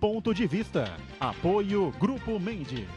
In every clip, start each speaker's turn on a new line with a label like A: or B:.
A: Ponto de Vista. Apoio Grupo Mendes.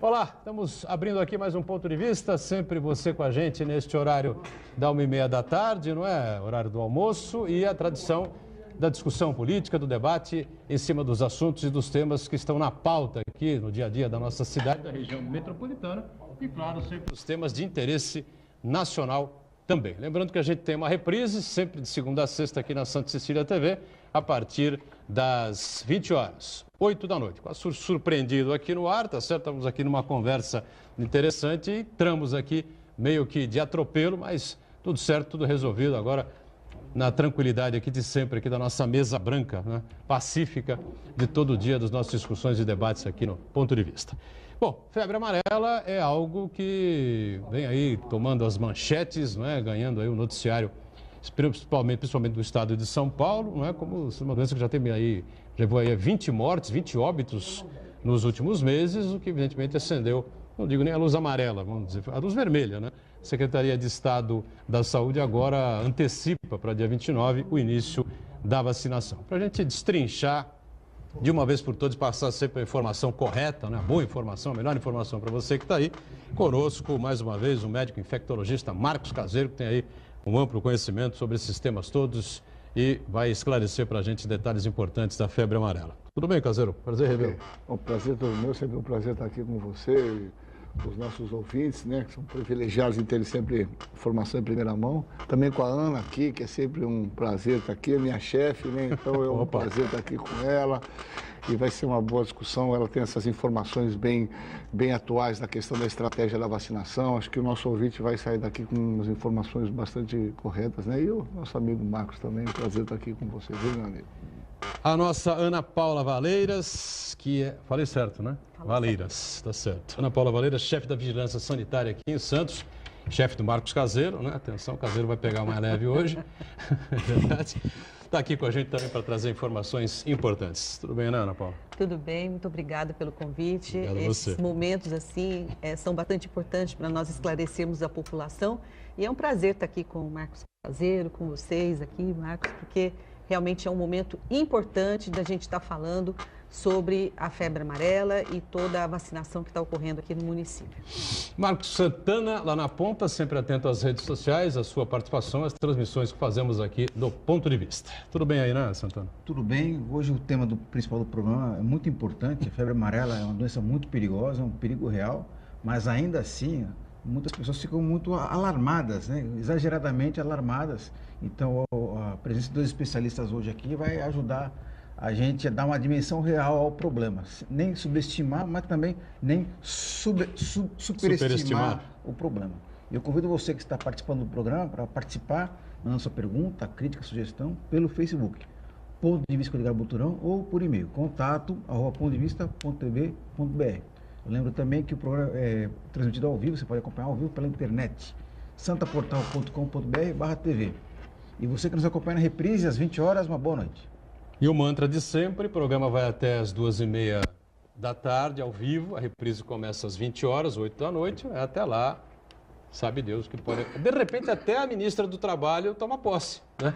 B: Olá, estamos abrindo aqui mais um Ponto de Vista, sempre você com a gente neste horário da 1h30 da tarde, não é? Horário do almoço e a tradição da discussão política, do debate em cima dos assuntos e dos temas que estão na pauta aqui no dia a dia da nossa cidade, da região metropolitana e, claro, sempre os temas de interesse nacional também. Lembrando que a gente tem uma reprise, sempre de segunda a sexta aqui na Santa Cecília TV, a partir das 20 horas, 8 da noite. Quase surpreendido aqui no ar, tá certo? Estamos aqui numa conversa interessante e entramos aqui meio que de atropelo, mas tudo certo, tudo resolvido agora na tranquilidade aqui de sempre, aqui da nossa mesa branca, né? Pacífica de todo dia das nossas discussões e debates aqui no Ponto de Vista. Bom, febre amarela é algo que vem aí tomando as manchetes, não é? Ganhando aí o noticiário, principalmente do estado de São Paulo, não é? Como uma doença que já tem aí, levou aí 20 mortes, 20 óbitos nos últimos meses, o que evidentemente acendeu, não digo nem a luz amarela, vamos dizer, a luz vermelha, né? A Secretaria de Estado da Saúde agora antecipa para dia 29 o início da vacinação. Para a gente destrinchar de uma vez por todas, passar sempre a informação correta, né? A boa informação, a melhor informação para você que está aí. Conosco, mais uma vez, o médico infectologista Marcos Caseiro, que tem aí um amplo conhecimento sobre esses temas todos e vai esclarecer para a gente detalhes importantes da febre amarela. Tudo bem, Caseiro? Prazer revê-lo.
C: O prazer é todo meu, sempre um prazer estar aqui com você, os nossos ouvintes, né, que são privilegiados em ter sempre informação em primeira mão. Também com a Ana aqui, que é sempre um prazer estar aqui, é minha chefe, né, então é um prazer estar aqui com ela. E vai ser uma boa discussão, ela tem essas informações bem atuais da questão da estratégia da vacinação. Acho que o nosso ouvinte vai sair daqui com umas informações bastante corretas, né? E o nosso amigo Marcos também, um prazer estar aqui com você, viu, meu amigo?
B: A nossa Ana Paula Valeiras, que é... Falei certo, né? Valeiras, tá certo. Ana Paula Valeiras, chefe da Vigilância Sanitária aqui em Santos, chefe do Marcos Caseiro, né? Atenção, o Caseiro vai pegar mais leve hoje, é verdade. Está aqui com a gente também para trazer informações importantes. Tudo bem, né, Ana Paula?
D: Tudo bem, muito obrigada pelo convite.
B: Obrigado a você.
D: Esses momentos, assim, são bastante importantes para nós esclarecermos a população. E é um prazer estar aqui com o Marcos Caseiro, com vocês aqui, Marcos, porque realmente é um momento importante da gente estar falando sobre a febre amarela e toda a vacinação que está ocorrendo aqui no município.
B: Marcos Santana, lá na ponta, sempre atento às redes sociais, a sua participação, as transmissões que fazemos aqui no Ponto de Vista. Tudo bem aí, né, Santana?
E: Tudo bem. Hoje o tema principal do programa é muito importante. A febre amarela é uma doença muito perigosa, é um perigo real, mas ainda assim muitas pessoas ficam muito alarmadas, né? Exageradamente alarmadas. Então a presença de dois especialistas hoje aqui vai ajudar a gente a dar uma dimensão real ao problema. Nem subestimar, mas também nem superestimar o problema. Eu convido você que está participando do programa para participar, mandando sua pergunta, crítica, sugestão, pelo Facebook, Ponto de Vista com Edgar Boturão, ou por e-mail, contato@pontodevista.tv.br. Eu lembro também que o programa é transmitido ao vivo, você pode acompanhar ao vivo pela internet, santaportal.com.br/TV. E você que nos acompanha na reprise, às 20 horas, uma boa noite.
B: E o mantra de sempre, o programa vai até às 2h30 da tarde, ao vivo. A reprise começa às 20 horas, 8 da noite. Até lá, sabe Deus que pode... De repente, até a ministra do Trabalho toma posse, né?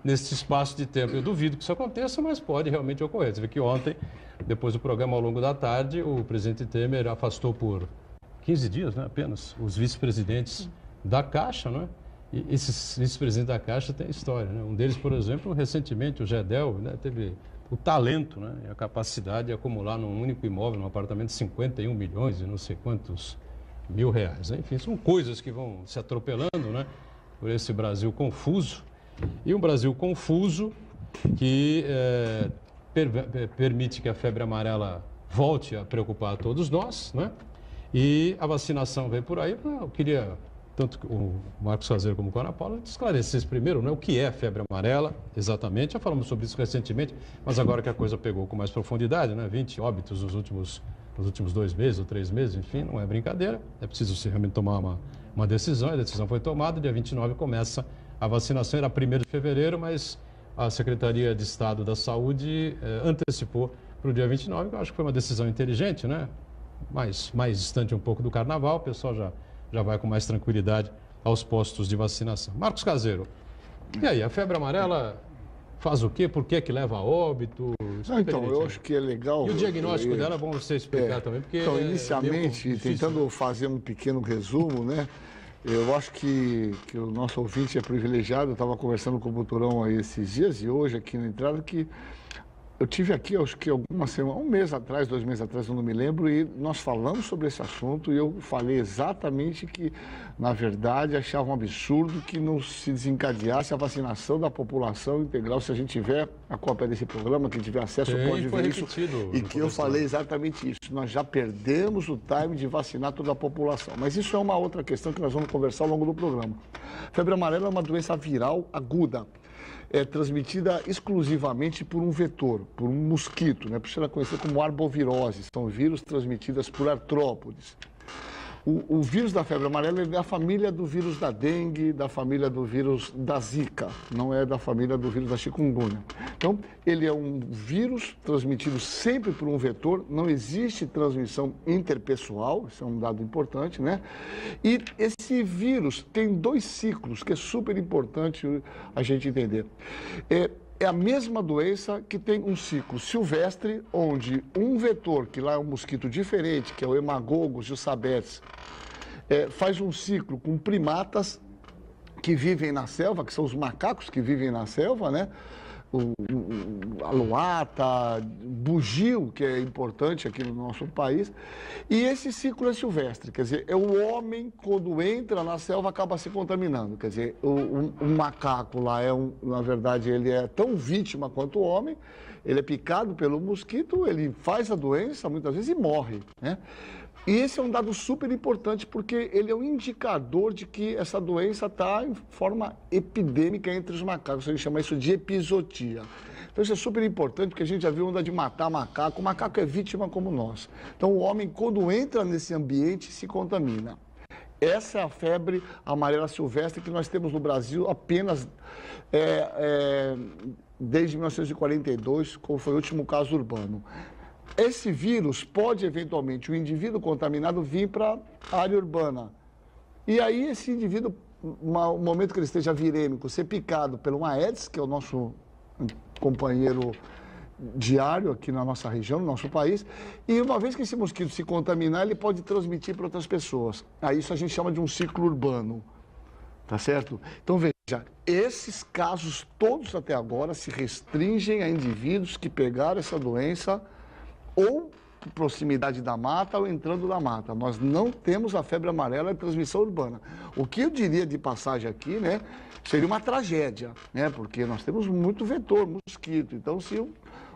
B: Nesse espaço de tempo. Eu duvido que isso aconteça, mas pode realmente ocorrer. Você vê que ontem, depois do programa ao longo da tarde, o presidente Temer afastou por 15 dias, né, apenas, os vice-presidentes da Caixa, né? E esses vice-presidentes da Caixa têm história, né? Um deles, por exemplo, recentemente, o Gedel, né, teve o talento, né, e a capacidade de acumular num único imóvel, num apartamento, 51 milhões e não sei quantos mil reais. Né? Enfim, são coisas que vão se atropelando, né, por esse Brasil confuso. E um Brasil confuso que permite que a febre amarela volte a preocupar todos nós, né? E a vacinação vem por aí. Eu queria... tanto o Marcos Caseiro como o Ana Paula, esclarecesse primeiro, né, o que é febre amarela, exatamente. Já falamos sobre isso recentemente, mas agora que a coisa pegou com mais profundidade, né, 20 óbitos nos últimos 2 meses ou 3 meses, enfim, não é brincadeira. É preciso realmente tomar uma decisão, a decisão foi tomada, dia 29 começa a vacinação, era 1º de fevereiro, mas a Secretaria de Estado da Saúde antecipou para o dia 29, que eu acho que foi uma decisão inteligente, né? Mais distante um pouco do carnaval, o pessoal já vai com mais tranquilidade aos postos de vacinação. Marcos Caseiro, e aí, a febre amarela faz o quê? Por que que leva a óbito?
C: Então, eu acho que é legal...
B: E o diagnóstico dela é bom você explicar também, porque...
C: Então, inicialmente, tentando fazer um pequeno resumo, né? Eu acho que o nosso ouvinte é privilegiado. Eu estava conversando com o Buturão aí esses dias e hoje aqui na entrada que eu tive aqui, acho que alguma semana, 1 mês atrás, 2 meses atrás, eu não me lembro, e nós falamos sobre esse assunto e eu falei exatamente que, na verdade, achava um absurdo que não se desencadeasse a vacinação da população integral. Se a gente tiver a cópia desse programa, quem tiver acesso pode ver isso. E que eu falei exatamente isso. Nós já perdemos o time de vacinar toda a população. Mas isso é uma outra questão que nós vamos conversar ao longo do programa. Febre amarela é uma doença viral aguda. É transmitida exclusivamente por um vetor, por um mosquito, né? Por isso ela é conhecida como arbovirose. São vírus transmitidos por artrópodes. O vírus da febre amarela é da família do vírus da dengue, da família do vírus da zika, não é da família do vírus da chikungunya. Então, ele é um vírus transmitido sempre por um vetor, não existe transmissão interpessoal, isso é um dado importante, né? E esse vírus tem 2 ciclos, que é super importante a gente entender. É a mesma doença que tem um ciclo silvestre, onde um vetor, que lá é um mosquito diferente, que é o Hemagogos jussabetes, faz um ciclo com primatas que vivem na selva, que são os macacos que vivem na selva, né? A luata, bugio, que é importante aqui no nosso país, e esse ciclo é silvestre, quer dizer, é o homem, quando entra na selva, acaba se contaminando, quer dizer, o macaco lá na verdade, ele é tão vítima quanto o homem, ele é picado pelo mosquito, ele faz a doença, muitas vezes, e morre, né? E esse é um dado super importante porque ele é um indicador de que essa doença está em forma epidêmica entre os macacos. A gente chama isso de epizootia. Então isso é super importante porque a gente já viu onda de matar macaco. O macaco é vítima como nós. Então o homem, quando entra nesse ambiente, se contamina. Essa é a febre amarela silvestre que nós temos no Brasil apenas desde 1942, como foi o último caso urbano. Esse vírus pode, eventualmente, o indivíduo contaminado vir para a área urbana. E aí, esse indivíduo, no momento que ele esteja virêmico, ser picado pelo Aedes, que é o nosso companheiro diário aqui na nossa região, no nosso país, e uma vez que esse mosquito se contaminar, ele pode transmitir para outras pessoas. Aí isso a gente chama de um ciclo urbano, tá certo? Então, veja, esses casos todos até agora se restringem a indivíduos que pegaram essa doença ou proximidade da mata ou entrando na mata. Nós não temos a febre amarela de transmissão urbana. O que eu diria de passagem aqui, né, seria uma tragédia, né, porque nós temos muito vetor, mosquito. Então, se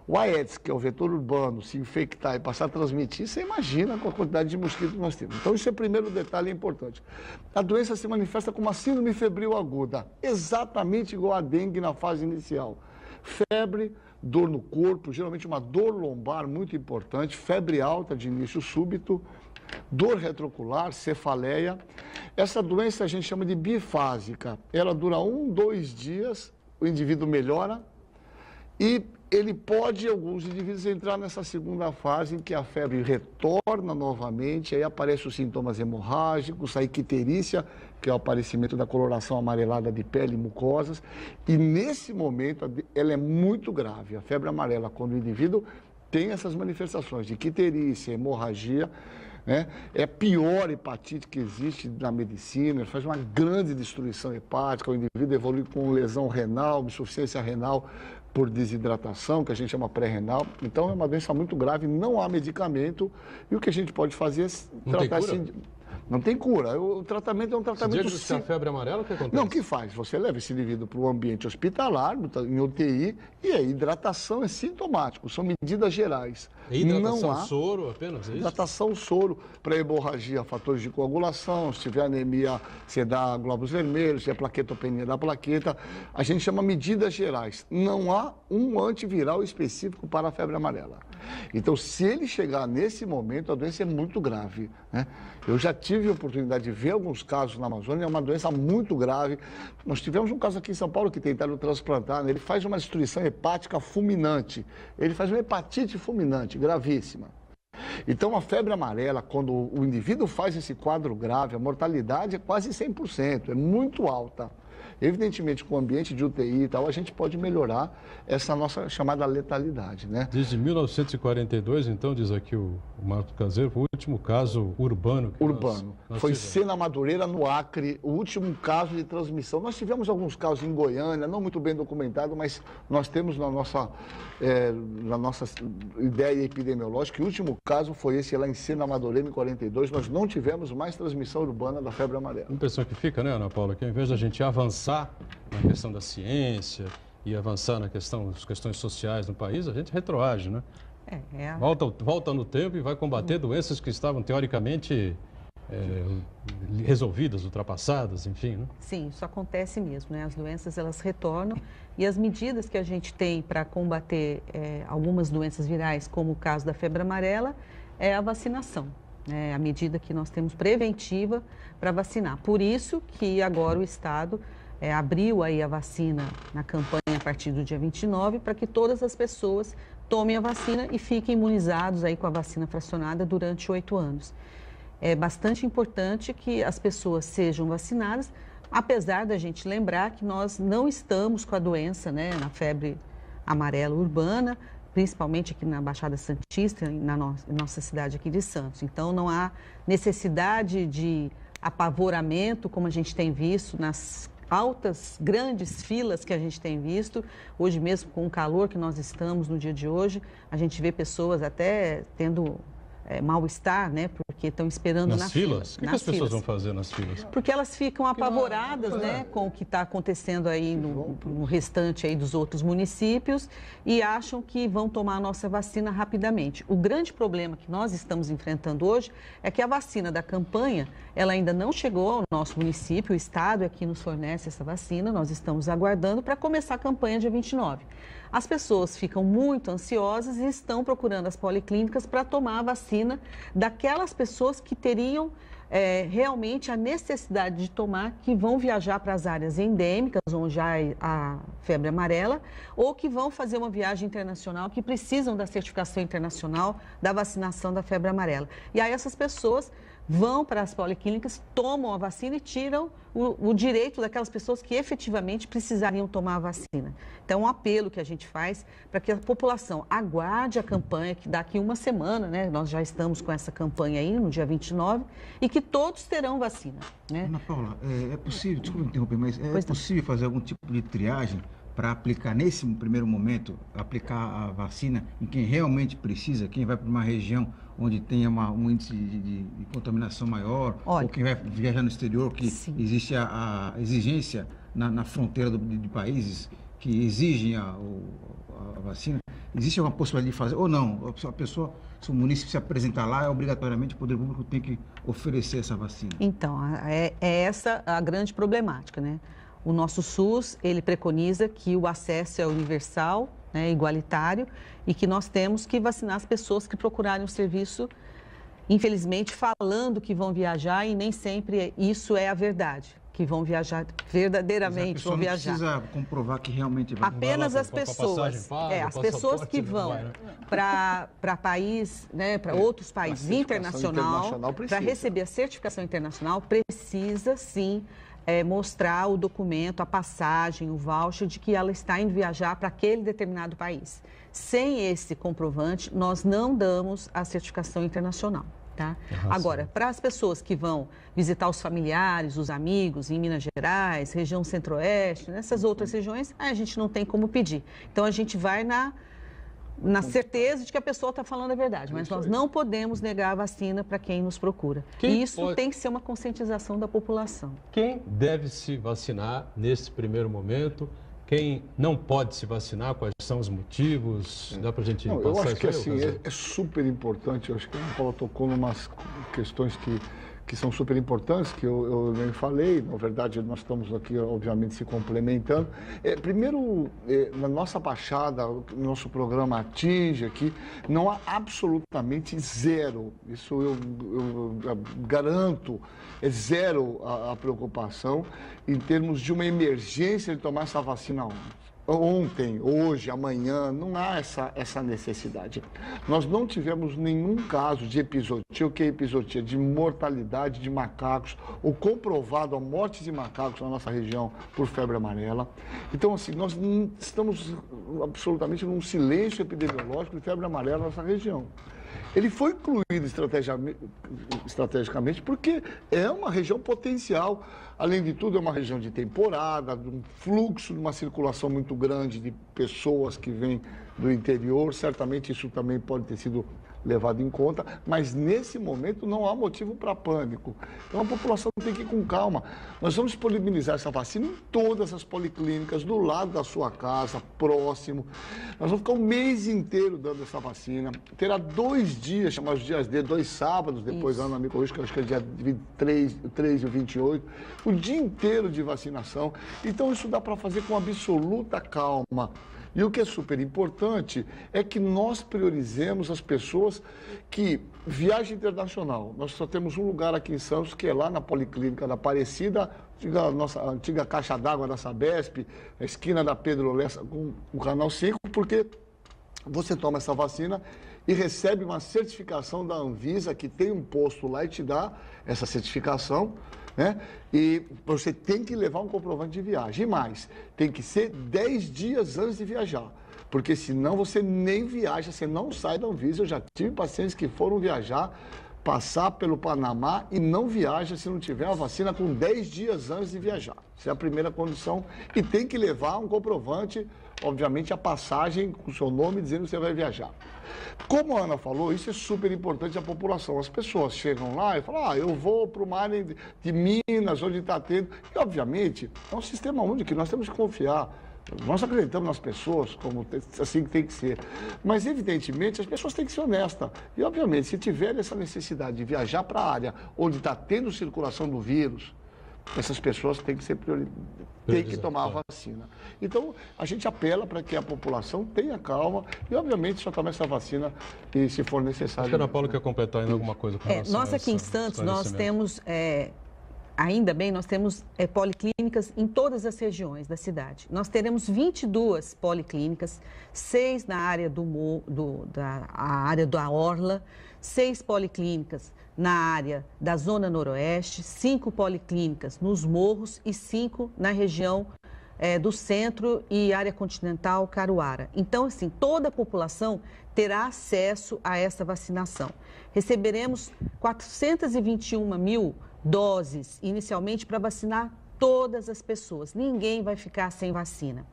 C: o Aedes, que é o vetor urbano, se infectar e passar a transmitir, você imagina com a quantidade de mosquito que nós temos. Então, esse é o primeiro detalhe importante. A doença se manifesta como uma síndrome febril aguda, exatamente igual à dengue na fase inicial. Febre, dor no corpo, geralmente uma dor lombar muito importante, febre alta de início súbito, dor retrocular, cefaleia. Essa doença a gente chama de bifásica. Ela dura 1, 2 dias, o indivíduo melhora e ele pode, alguns indivíduos, entrar nessa segunda fase em que a febre retorna novamente, aí aparecem os sintomas hemorrágicos, a icterícia, que é o aparecimento da coloração amarelada de pele e mucosas, e nesse momento ela é muito grave. A febre amarela, quando o indivíduo tem essas manifestações de icterícia, hemorragia, né, é a pior hepatite que existe na medicina, faz uma grande destruição hepática, o indivíduo evolui com lesão renal, insuficiência renal, por desidratação, que a gente chama pré-renal. Então, é uma doença muito grave, não há medicamento, e o que a gente pode fazer é tratar assim. Não tem cura. O tratamento é um tratamento...
B: Se a febre amarela, o que acontece?
C: Não, o que faz? Você leva esse indivíduo para o ambiente hospitalar, em UTI, e a hidratação é sintomático, são medidas gerais.
B: E hidratação soro apenas, é isso?
C: Hidratação soro para hemorragia, fatores de coagulação, se tiver anemia, você dá glóbulos vermelhos, se tiver plaquetopenia, dá plaqueta. A gente chama medidas gerais. Não há um antiviral específico para a febre amarela. Então, se ele chegar nesse momento, a doença é muito grave, né? Eu já tive tive a oportunidade de ver alguns casos na Amazônia, é uma doença muito grave. Nós tivemos um caso aqui em São Paulo que tentaram transplantar, né? Ele faz uma destruição hepática fulminante, ele faz uma hepatite fulminante, gravíssima. Então, a febre amarela, quando o indivíduo faz esse quadro grave, a mortalidade é quase 100%, é muito alta. Evidentemente, com o ambiente de UTI e tal, a gente pode melhorar essa nossa chamada letalidade, né?
B: Desde 1942, então, diz aqui o Marcos Caseiro, foi o último caso urbano.
C: Foi
B: tivemos.
C: ser na Madureira, no Acre, o último caso de transmissão. Nós tivemos alguns casos em Goiânia, não muito bem documentado, mas nós temos na nossa ideia epidemiológica que o último caso foi esse lá em Sena Madureira, em 42. Nós não tivemos mais transmissão urbana da febre amarela.
B: A impressão que fica, né, Ana Paula, que ao invés da gente avançar na questão da ciência e avançar nas questões sociais no país, a gente retroage, né? Volta no tempo e vai combater doenças que estavam teoricamente resolvidas, ultrapassadas, enfim, né?
D: Sim, isso acontece mesmo, né? As doenças, elas retornam e as medidas que a gente tem para combater algumas doenças virais, como o caso da febre amarela, é a vacinação. É a medida que nós temos preventiva para vacinar. Por isso que agora o Estado abriu aí a vacina na campanha a partir do dia 29 para que todas as pessoas tomem a vacina e fiquem imunizados aí com a vacina fracionada durante 8 anos. É bastante importante que as pessoas sejam vacinadas, apesar da gente lembrar que nós não estamos com a doença, né, na febre amarela urbana, principalmente aqui na Baixada Santista, na nossa cidade aqui de Santos. Então, não há necessidade de apavoramento, como a gente tem visto nas altas, grandes filas que a gente tem visto. Hoje mesmo, com o calor que nós estamos no dia de hoje, a gente vê pessoas até tendo mal-estar, né? Porque estão esperando nas
B: filas. O que as pessoas vão fazer nas filas?
D: Porque elas ficam apavoradas, né, com o que está acontecendo aí no restante aí dos outros municípios e acham que vão tomar a nossa vacina rapidamente. O grande problema que nós estamos enfrentando hoje é que a vacina da campanha, ela ainda não chegou ao nosso município, o Estado é que nos fornece essa vacina, nós estamos aguardando para começar a campanha dia 29. As pessoas ficam muito ansiosas e estão procurando as policlínicas para tomar a vacina daquelas pessoas que teriam realmente a necessidade de tomar, que vão viajar para as áreas endêmicas, onde há a febre amarela, ou que vão fazer uma viagem internacional, que precisam da certificação internacional da vacinação da febre amarela. E aí essas pessoas vão para as policlínicas, tomam a vacina e tiram o direito daquelas pessoas que efetivamente precisariam tomar a vacina. Então, um apelo que a gente faz para que a população aguarde a campanha, que daqui uma semana, né, nós já estamos com essa campanha aí, no dia 29, e que todos terão vacina, né?
E: Ana Paula, é possível, desculpa me interromper, mas é possível fazer algum tipo de triagem para aplicar, nesse primeiro momento, aplicar a vacina em quem realmente precisa, quem vai para uma região onde tenha um índice de contaminação maior, ou quem vai viajar no exterior, que existe a exigência na fronteira de países que exigem a vacina? Existe alguma possibilidade de fazer? Ou não? A pessoa, se o município se apresentar lá, obrigatoriamente o poder público tem que oferecer essa vacina.
D: Então, é essa a grande problemática, né? O nosso SUS, ele preconiza que o acesso é universal, né, igualitário, e que nós temos que vacinar as pessoas que procurarem o serviço, infelizmente, falando que vão viajar, e nem sempre isso é a verdade, que vão viajar, verdadeiramente vão viajar.
E: Não precisa comprovar que realmente vai.
D: Apenas as pessoas, as pessoas que vão para país, né, para outros países internacional, para receber a certificação internacional, precisa sim mostrar o documento, a passagem, o voucher de que ela está indo viajar para aquele determinado país. Sem esse comprovante, nós não damos a certificação internacional. Tá? Agora, para as pessoas que vão visitar os familiares, os amigos em Minas Gerais, região centro-oeste, nessas outras regiões, a gente não tem como pedir. Então, a gente vai na certeza de que a pessoa está falando a verdade, mas nós não podemos negar a vacina para quem nos procura. Isso tem que ser uma conscientização da população.
B: Quem deve se vacinar nesse primeiro momento? Quem não pode se vacinar? Quais são os motivos? Dá para a gente passar
C: eu acho
B: isso
C: que
B: aí,
C: assim, é super importante. Eu acho que a Ana Paula tocou em umas questões que são super importantes, que eu nem falei. Na verdade, nós estamos aqui, obviamente, se complementando. Primeiro, na nossa Baixada, o nosso programa atinge aqui, não há absolutamente zero. Isso eu garanto, é zero a preocupação em termos de uma emergência de tomar essa vacina ontem, hoje, amanhã, não há essa necessidade. Nós não tivemos nenhum caso de epizotia. O que é epizotia? De mortalidade de macacos, ou comprovado a morte de macacos na nossa região por febre amarela. Então, assim, nós estamos absolutamente num silêncio epidemiológico de febre amarela na nossa região. Ele foi incluído estrategicamente porque é uma região potencial. Além de tudo, é uma região de temporada, de um fluxo, de uma circulação muito grande de pessoas que vêm do interior. Certamente isso também pode ter sido levado em conta, mas nesse momento não há motivo para pânico. Então a população tem que ir com calma. Nós vamos disponibilizar essa vacina em todas as policlínicas, do lado da sua casa, próximo. Nós vamos ficar um mês inteiro dando essa vacina. Terá 2 dias, chamados dias D, 2 sábados, depois a Ana me corrige, que eu acho que é dia 23 e 28, o dia inteiro de vacinação. Então isso dá para fazer com absoluta calma. E o que é super importante é que nós priorizemos as pessoas que viagem internacional. Nós só temos um lugar aqui em Santos, que é lá na Policlínica da Aparecida, a nossa antiga caixa d'água da Sabesp, a esquina da Pedro Lessa com o Canal 5, porque você toma essa vacina e recebe uma certificação da Anvisa, que tem um posto lá e te dá essa certificação, né? E você tem que levar um comprovante de viagem. E mais, tem que ser 10 dias antes de viajar, porque senão você nem viaja, você não sai da Anvisa. Eu já tive pacientes que foram viajar, passar pelo Panamá e não viaja se não tiver a vacina com 10 dias antes de viajar. Essa é a primeira condição. E tem que levar um comprovante, obviamente, a passagem com o seu nome dizendo que você vai viajar. Como a Ana falou, isso é super importante à população. As pessoas chegam lá e falam, eu vou para uma área de Minas, onde está tendo... E, obviamente, é um sistema único que nós temos que confiar. Nós acreditamos nas pessoas, como assim que tem que ser. Mas, evidentemente, as pessoas têm que ser honestas. E, obviamente, se tiver essa necessidade de viajar para a área onde está tendo circulação do vírus, essas pessoas têm que ser têm que tomar a vacina. Então, a gente apela para que a população tenha calma e, obviamente, só tome essa vacina e, se for necessário...
B: Acho que a Ana Paula quer completar ainda alguma coisa com relação
D: nós aqui em Santos, nós temos... Ainda bem, nós temos policlínicas em todas as regiões da cidade. Nós teremos 22 policlínicas, 6 na área área da Orla, 6 policlínicas na área da Zona Noroeste, 5 policlínicas nos morros e 5 na região do centro e área continental Caruara. Então, assim, toda a população terá acesso a essa vacinação. Receberemos 421 mil doses inicialmente para vacinar todas as pessoas. Ninguém vai ficar sem vacina.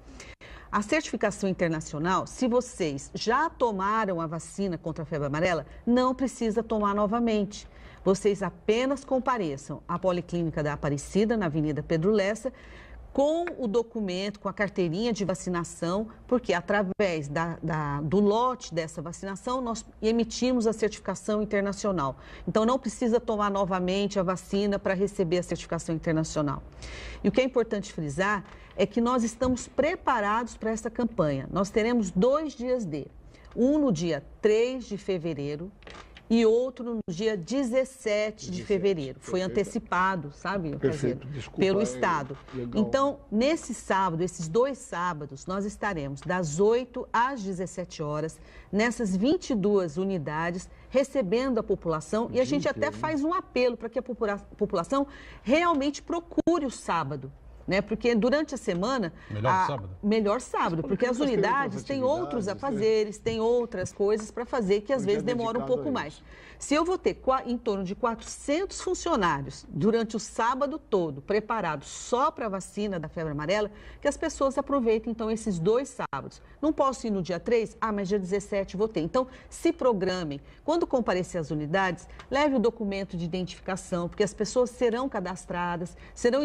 D: A certificação internacional, se vocês já tomaram a vacina contra a febre amarela, não precisa tomar novamente. Vocês apenas compareçam à Policlínica da Aparecida, na Avenida Pedro Lessa, com o documento, com a carteirinha de vacinação, porque através do lote dessa vacinação, nós emitimos a certificação internacional. Então, não precisa tomar novamente a vacina para receber a certificação internacional. E o que é importante frisar é que nós estamos preparados para essa campanha. Nós teremos 2 dias D, um no dia 3 de fevereiro, e outro no dia 17 de fevereiro. Foi antecipado, sabe, pelo Estado. Então, nesse sábado, esses 2 sábados, nós estaremos das 8 às 17 horas, nessas 22 unidades, recebendo a população. E a gente até faz um apelo para que a população realmente procure o sábado. Né? Porque durante a semana... Melhor sábado, porque as unidades têm outros afazeres, têm outras coisas para fazer que às vezes demoram um pouco mais. Se eu vou ter em torno de 400 funcionários durante o sábado todo preparados só para a vacina da febre amarela, que as pessoas aproveitem então esses 2 sábados. Não posso ir no dia 3? Mas dia 17 vou ter. Então, se programem. Quando comparecer às unidades, leve o documento de identificação, porque as pessoas serão cadastradas, serão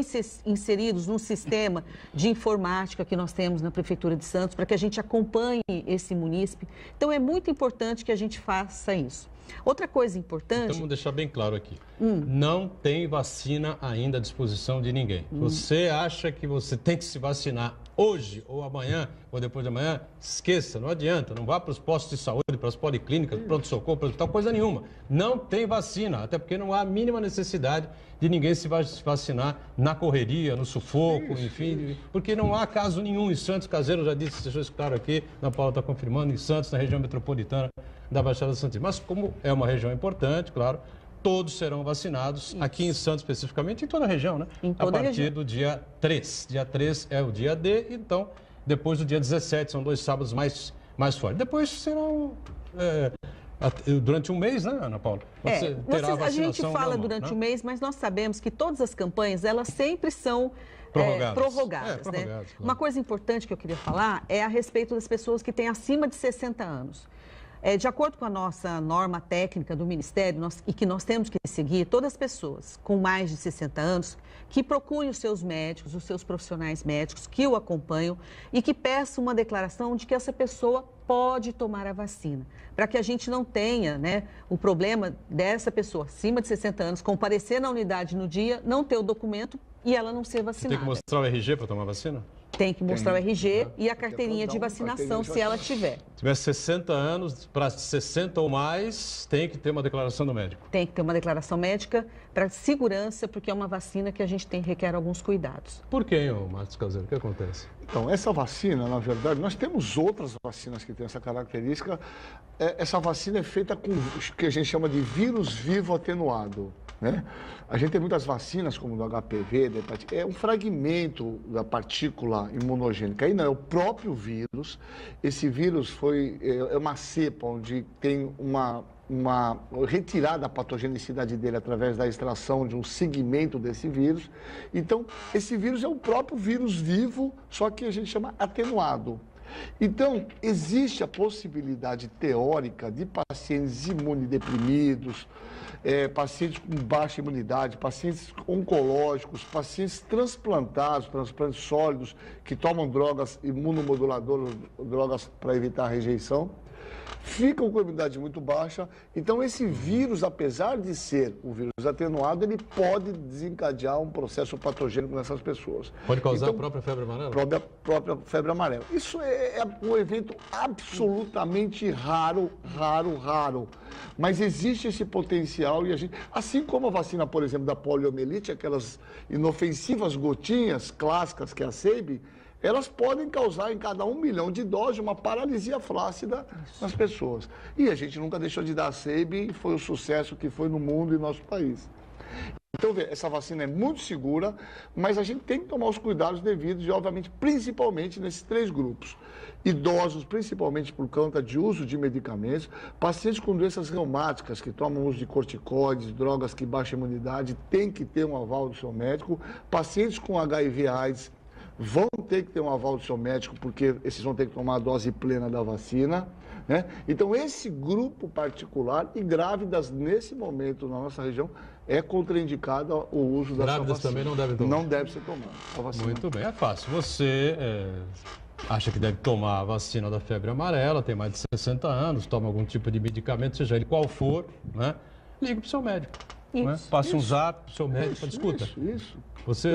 D: inseridos num sistema de informática que nós temos na Prefeitura de Santos, para que a gente acompanhe esse munícipe. Então, é muito importante que a gente faça isso. Outra coisa importante...
B: Então, vamos deixar bem claro aqui. Não tem vacina ainda à disposição de ninguém. Você acha que você tem que se vacinar hoje ou amanhã ou depois de amanhã? Esqueça, não adianta. Não vá para os postos de saúde, para as policlínicas, para o pronto-socorro, para o hospital, coisa nenhuma. Não tem vacina, até porque não há a mínima necessidade de ninguém se vacinar na correria, no sufoco, enfim, porque não há caso nenhum em Santos. Caseiro já disse, deixou isso claro aqui, Ana Paula está confirmando, em Santos, na região metropolitana da Baixada Santista. Mas como é uma região importante, claro, todos serão vacinados, isso. Aqui em Santos especificamente, em toda a região, né?
D: Em toda
B: a partir do dia 3. Dia 3 é o dia D, então, depois do dia 17, são 2 sábados mais fortes. Depois serão... durante um mês, né, Ana Paula? Você terá
D: a gente fala
B: normal,
D: durante
B: né?
D: um mês, mas nós sabemos que todas as campanhas, elas sempre são prorrogadas, né?
B: Claro.
D: Uma coisa importante que eu queria falar é a respeito das pessoas que têm acima de 60 anos. De acordo com a nossa norma técnica do Ministério, e que nós temos que seguir, todas as pessoas com mais de 60 anos que procurem os seus médicos, os seus profissionais médicos que o acompanham e que peçam uma declaração de que essa pessoa pode tomar a vacina, para que a gente não tenha, né, o problema dessa pessoa acima de 60 anos comparecer na unidade no dia, não ter o documento e ela não ser vacinada.
B: Tem que mostrar o RG para tomar vacina?
D: Tem que mostrar o RG e a carteirinha de vacinação, se ela tiver.
B: Se tiver 60 anos, para 60 ou mais, tem que ter uma declaração do médico.
D: Tem que ter uma declaração médica para segurança, porque é uma vacina que a gente requer alguns cuidados.
B: Por quê, Marcos Caseiro? O que acontece?
C: Então, essa vacina, na verdade, nós temos outras vacinas que têm essa característica. Essa vacina é feita com o que a gente chama de vírus vivo atenuado, né? A gente tem muitas vacinas, como do HPV, da hepatite, é um fragmento da partícula imunogênica. Aí não, é o próprio vírus. Esse vírus é uma cepa onde tem uma retirada a patogenicidade dele através da extração de um segmento desse vírus. Então, esse vírus é o próprio vírus vivo, só que a gente chama atenuado. Então, existe a possibilidade teórica de pacientes imunodeprimidos, pacientes com baixa imunidade, pacientes oncológicos, pacientes transplantados, transplantes sólidos, que tomam drogas imunomoduladoras, drogas para evitar a rejeição, ficam com a imunidade muito baixa. Então, esse vírus, apesar de ser um vírus atenuado, ele pode desencadear um processo patogênico nessas pessoas.
B: Pode causar a própria febre amarela?
C: Própria febre amarela. Isso é um evento absolutamente raro. Mas existe esse potencial e a gente... Assim como a vacina, por exemplo, da poliomielite, aquelas inofensivas gotinhas clássicas que é a SEIB, elas podem causar em cada 1 milhão de doses uma paralisia flácida nas pessoas. E a gente nunca deixou de dar a SEIB e foi o sucesso que foi no mundo e no nosso país. Então, essa vacina é muito segura, mas a gente tem que tomar os cuidados devidos e, obviamente, principalmente nesses 3 grupos. Idosos, principalmente por conta de uso de medicamentos, pacientes com doenças reumáticas, que tomam uso de corticoides, drogas que baixam a imunidade, tem que ter um aval do seu médico. Pacientes com HIV/AIDS vão ter que ter um aval do seu médico, porque esses vão ter que tomar a dose plena da vacina, né? Então, esse grupo particular e grávidas, nesse momento, na nossa região, é contraindicado o uso da vacina.
B: Grávidas também não devem tomar?
C: Não deve ser tomada a vacina.
B: Muito bem, é fácil. Você acha que deve tomar a vacina da febre amarela, tem mais de 60 anos, toma algum tipo de medicamento, seja ele qual for, né? Ligue para o seu médico. Né? Passe um zap para o seu médico. Escuta,
C: isso.
B: Você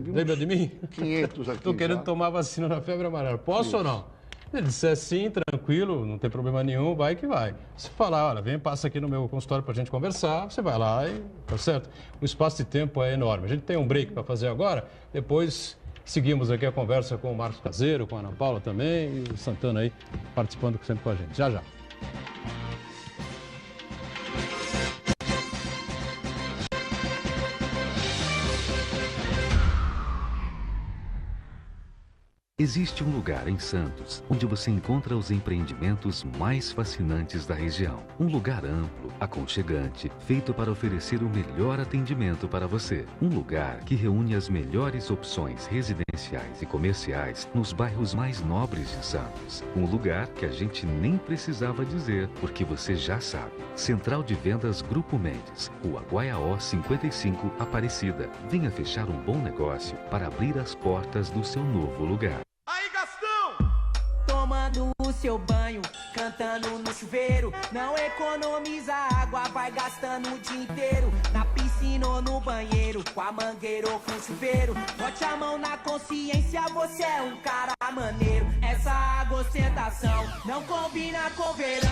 B: lembra de mim?
C: 500 aqui.
B: Estou querendo tomar a vacina da febre amarela. Posso ou não? Ele disser sim, tranquilo, não tem problema nenhum, vai que vai. Se falar, olha, vem, passa aqui no meu consultório para a gente conversar, você vai lá e tá certo. O espaço de tempo é enorme. A gente tem um break para fazer agora, depois seguimos aqui a conversa com o Marcos Caseiro, com a Ana Paula também e o Santana aí participando sempre com a gente. Já.
F: Existe um lugar em Santos onde você encontra os empreendimentos mais fascinantes da região. Um lugar amplo, aconchegante, feito para oferecer o melhor atendimento para você. Um lugar que reúne as melhores opções residenciais e comerciais nos bairros mais nobres de Santos. Um lugar que a gente nem precisava dizer, porque você já sabe. Central de Vendas Grupo Mendes, Rua Guaiaó 55, Aparecida. Venha fechar um bom negócio para abrir as portas do seu novo lugar.
G: Aí, Gastão! Toma do seu banho, cantando no chuveiro. Não economiza água, vai gastando o dia inteiro. Na piscina ou no banheiro, com a mangueira ou com o chuveiro. Bote a mão na consciência, você é um cara maneiro. Essa água ostentação não combina com verão.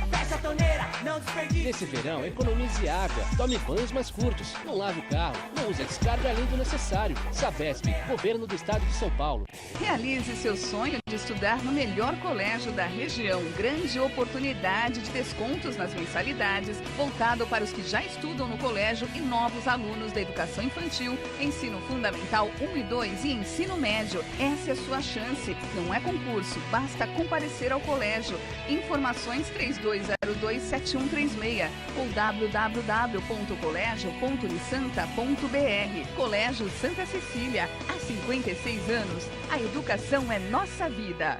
G: Fecha a torneira, não desperdice.
H: Nesse verão, economize água, tome banhos mais curtos, não lave o carro, não use a descarga além do necessário. Sabesp, Governo do Estado de São Paulo.
I: Realize seu sonho de estudar no melhor colégio da região. Grande oportunidade de descontos nas mensalidades, voltado para os que já estudam no colégio e novos alunos da educação infantil, ensino fundamental 1 e 2 e ensino médio. Essa é a sua chance. Não é concurso, basta comparecer ao colégio. Informações 32027136 ou www.colégio.unisanta.br. Colégio Santa Cecília, há 56 anos, a educação é nossa vida.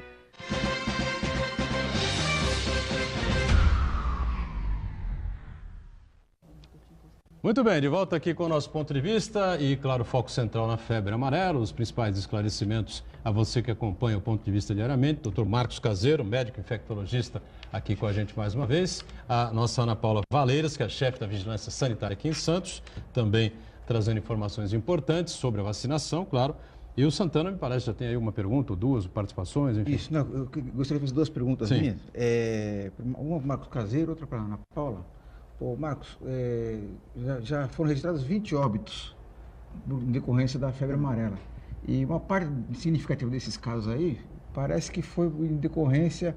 B: Muito bem, de volta aqui com o nosso ponto de vista e, claro, foco central na febre amarela, os principais esclarecimentos a você que acompanha o ponto de vista diariamente. Dr. Marcos Caseiro, médico infectologista, aqui com a gente mais uma vez. A nossa Ana Paula Valeiras, que é a chefe da Vigilância Sanitária aqui em Santos, também trazendo informações importantes sobre a vacinação, claro. E o Santana, me parece, já tem aí uma pergunta ou duas participações, enfim.
E: Isso, não, eu gostaria de fazer duas perguntas minhas. Uma para o Marcos Caseiro, outra para a Ana Paula. Ô, Marcos, já foram registrados 20 óbitos em decorrência da febre amarela. E uma parte significativa desses casos aí parece que foi em decorrência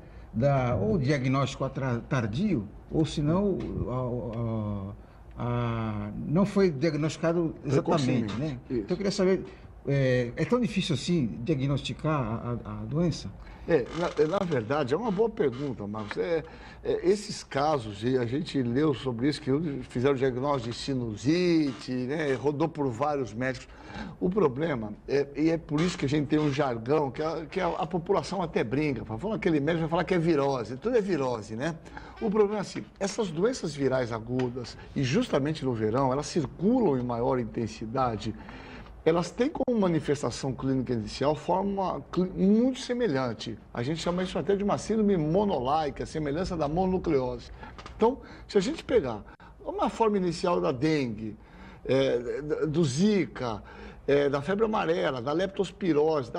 E: ou diagnóstico tardio, ou se não, não foi diagnosticado exatamente, né? Então eu queria saber, é tão difícil assim diagnosticar a doença?
C: Na verdade, é uma boa pergunta, Marcos. Esses casos, a gente leu sobre isso, que fizeram diagnóstico de sinusite, né, rodou por vários médicos. O problema, e é por isso que a gente tem um jargão, que a população até brinca, falando aquele médico vai falar que é virose, tudo é virose, né? O problema é assim, essas doenças virais agudas, e justamente no verão, elas circulam em maior intensidade. Elas têm como manifestação clínica inicial forma muito semelhante. A gente chama isso até de uma síndrome monolaica, semelhança da mononucleose. Então, se a gente pegar uma forma inicial da dengue, do zika, da febre amarela, da leptospirose,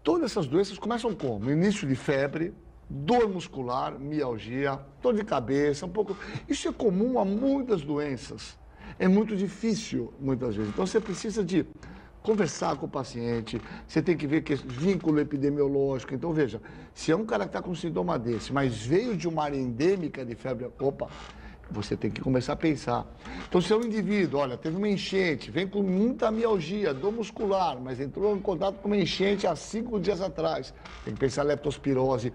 C: todas essas doenças começam como? Início de febre, dor muscular, mialgia, dor de cabeça, um pouco... Isso é comum a muitas doenças. É muito difícil, muitas vezes. Então, você precisa de conversar com o paciente, você tem que ver que vínculo epidemiológico. Então, veja, se é um cara que está com um sintoma desse, mas veio de uma área endêmica de febre, você tem que começar a pensar. Então, se é um indivíduo, olha, teve uma enchente, vem com muita mialgia, dor muscular, mas entrou em contato com uma enchente há 5 dias atrás, tem que pensar em leptospirose.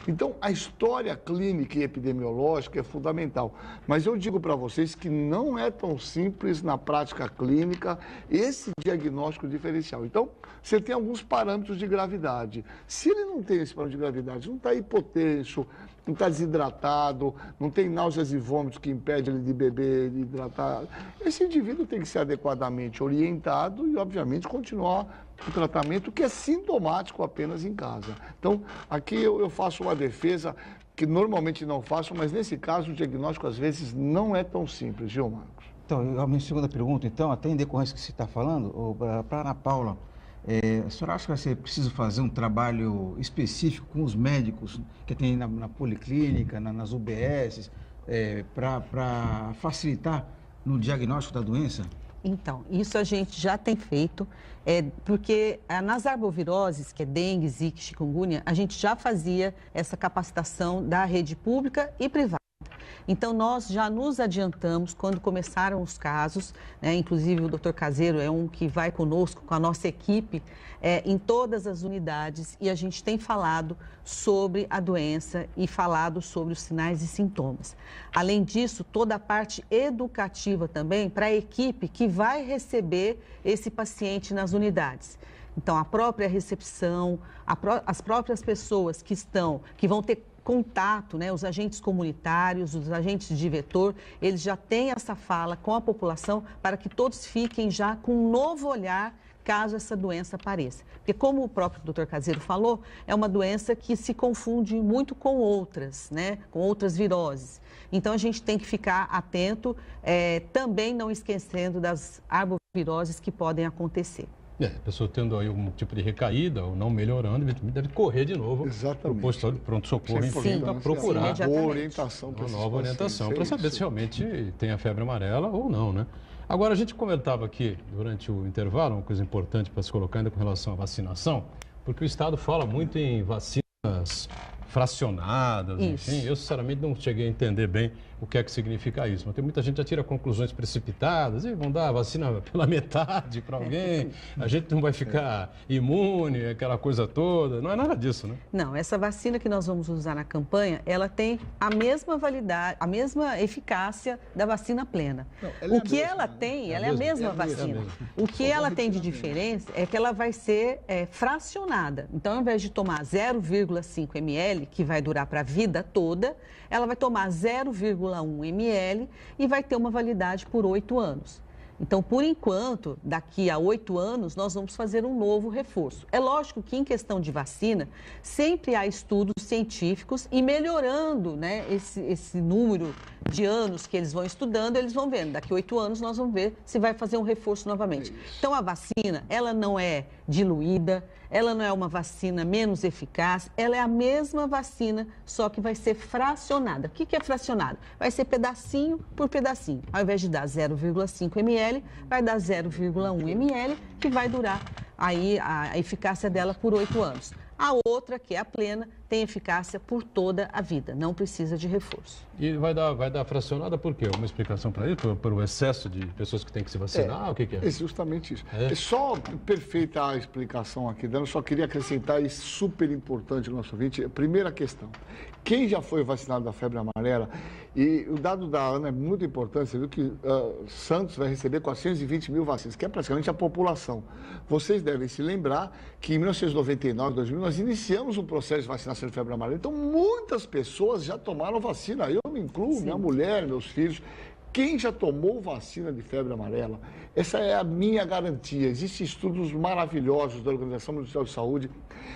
C: Então, a história clínica e epidemiológica é fundamental. Mas eu digo para vocês que não é tão simples na prática clínica esse diagnóstico diferencial. Então, você tem alguns parâmetros de gravidade. Se ele não tem esse parâmetro de gravidade, não está hipotenso, não está desidratado, não tem náuseas e vômitos que impedem ele de beber, de hidratar, esse indivíduo tem que ser adequadamente orientado e, obviamente, continuar o tratamento que é sintomático apenas em casa. Então, aqui eu faço uma defesa que normalmente não faço, mas nesse caso o diagnóstico às vezes não é tão simples, viu, Marcos?
E: Então, a minha segunda pergunta, então, até em decorrência que você está falando, para a Ana Paula, a senhora acha que vai ser preciso fazer um trabalho específico com os médicos que tem na policlínica, nas UBS, para facilitar no diagnóstico da doença?
D: Então, isso a gente já tem feito, porque nas arboviroses, que é dengue, zika e chikungunya, a gente já fazia essa capacitação da rede pública e privada. Então, nós já nos adiantamos quando começaram os casos, né? Inclusive o Dr. Caseiro é um que vai conosco, com a nossa equipe, em todas as unidades, e a gente tem falado sobre a doença e falado sobre os sinais e sintomas. Além disso, toda a parte educativa também para a equipe que vai receber esse paciente nas unidades. Então, a própria recepção, as próprias pessoas que vão ter contato, né, os agentes comunitários, os agentes de vetor, eles já têm essa fala com a população para que todos fiquem já com um novo olhar caso essa doença apareça. Porque, como o próprio doutor Caseiro falou, é uma doença que se confunde muito com outras, né? Com outras viroses. Então, a gente tem que ficar atento, também não esquecendo das arboviroses que podem acontecer.
B: A pessoa tendo aí um tipo de recaída ou não melhorando, deve correr de novo para o posto de pronto-socorro, enfim, para procurar
C: uma boa orientação,
B: uma nova orientação, para saber se realmente tem a febre amarela ou não, né? Agora, a gente comentava aqui, durante o intervalo, uma coisa importante para se colocar ainda com relação à vacinação, porque o Estado fala muito em vacinas fracionadas, enfim. Eu, sinceramente, não cheguei a entender bem o que é que significa isso. Mas tem muita gente que já tira conclusões precipitadas, e vão dar a vacina pela metade para alguém, a gente não vai ficar imune, aquela coisa toda. Não é nada disso, né?
D: Não, essa vacina que nós vamos usar na campanha, ela tem a mesma validade, a mesma eficácia da vacina plena. Não, o que ela tem, ela é a mesma vacina. O que ela tem de diferença é que ela vai ser fracionada. Então, ao invés de tomar 0,5 ml, que vai durar para a vida toda, ela vai tomar 0,1 ml e vai ter uma validade por 8 anos. Então, por enquanto, daqui a 8 anos, nós vamos fazer um novo reforço. É lógico que, em questão de vacina, sempre há estudos científicos e melhorando, né, esse número de anos que eles vão estudando, eles vão vendo. Daqui a 8 anos, nós vamos ver se vai fazer um reforço novamente. Então, a vacina, ela não é diluída, ela não é uma vacina menos eficaz, ela é a mesma vacina, só que vai ser fracionada. O que é fracionado? Vai ser pedacinho por pedacinho. Ao invés de dar 0,5 ml, vai dar 0,1 ml, que vai durar aí a eficácia dela por 8 anos. A outra, que é a plena, tem eficácia por toda a vida, não precisa de reforço.
B: E vai dar fracionada por quê? Uma explicação para isso? Por o excesso de pessoas que têm que se vacinar? O que é?
C: É justamente isso. É só perfeita a explicação aqui, Dano. Só queria acrescentar isso super importante no nosso ouvinte. Primeira questão. Quem já foi vacinado da febre amarela, e o dado da Ana é muito importante, você viu que Santos vai receber 420 mil vacinas, que é praticamente a população. Vocês devem se lembrar que em 1999, 2000, nós iniciamos um processo de vacinação de febre amarela. Então, muitas pessoas já tomaram vacina. Eu me incluo, minha mulher, meus filhos. Quem já tomou vacina de febre amarela, essa é a minha garantia. Existem estudos maravilhosos da Organização Mundial de Saúde,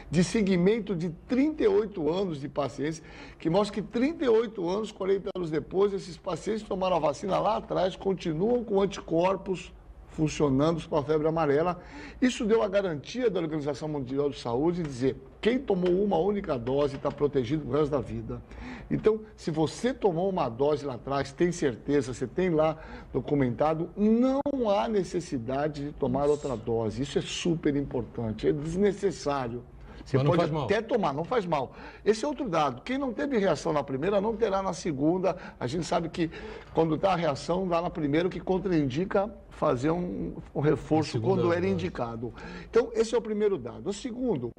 C: de seguimento de 38 anos de pacientes, que mostram que 38 anos, 40 anos depois, esses pacientes que tomaram a vacina lá atrás continuam com anticorpos funcionando para a febre amarela. Isso deu a garantia da Organização Mundial de Saúde de dizer quem tomou uma única dose está protegido pro resto da vida. Então, se você tomou uma dose lá atrás, tem certeza, você tem lá documentado, não há necessidade de tomar outra dose. Isso é super importante, é desnecessário. Você pode até tomar, não faz mal. Esse é outro dado. Quem não teve reação na primeira, não terá na segunda. A gente sabe que quando dá a reação, dá na primeira, o que contraindica fazer um reforço quando era indicado. Então, esse é o primeiro dado. O segundo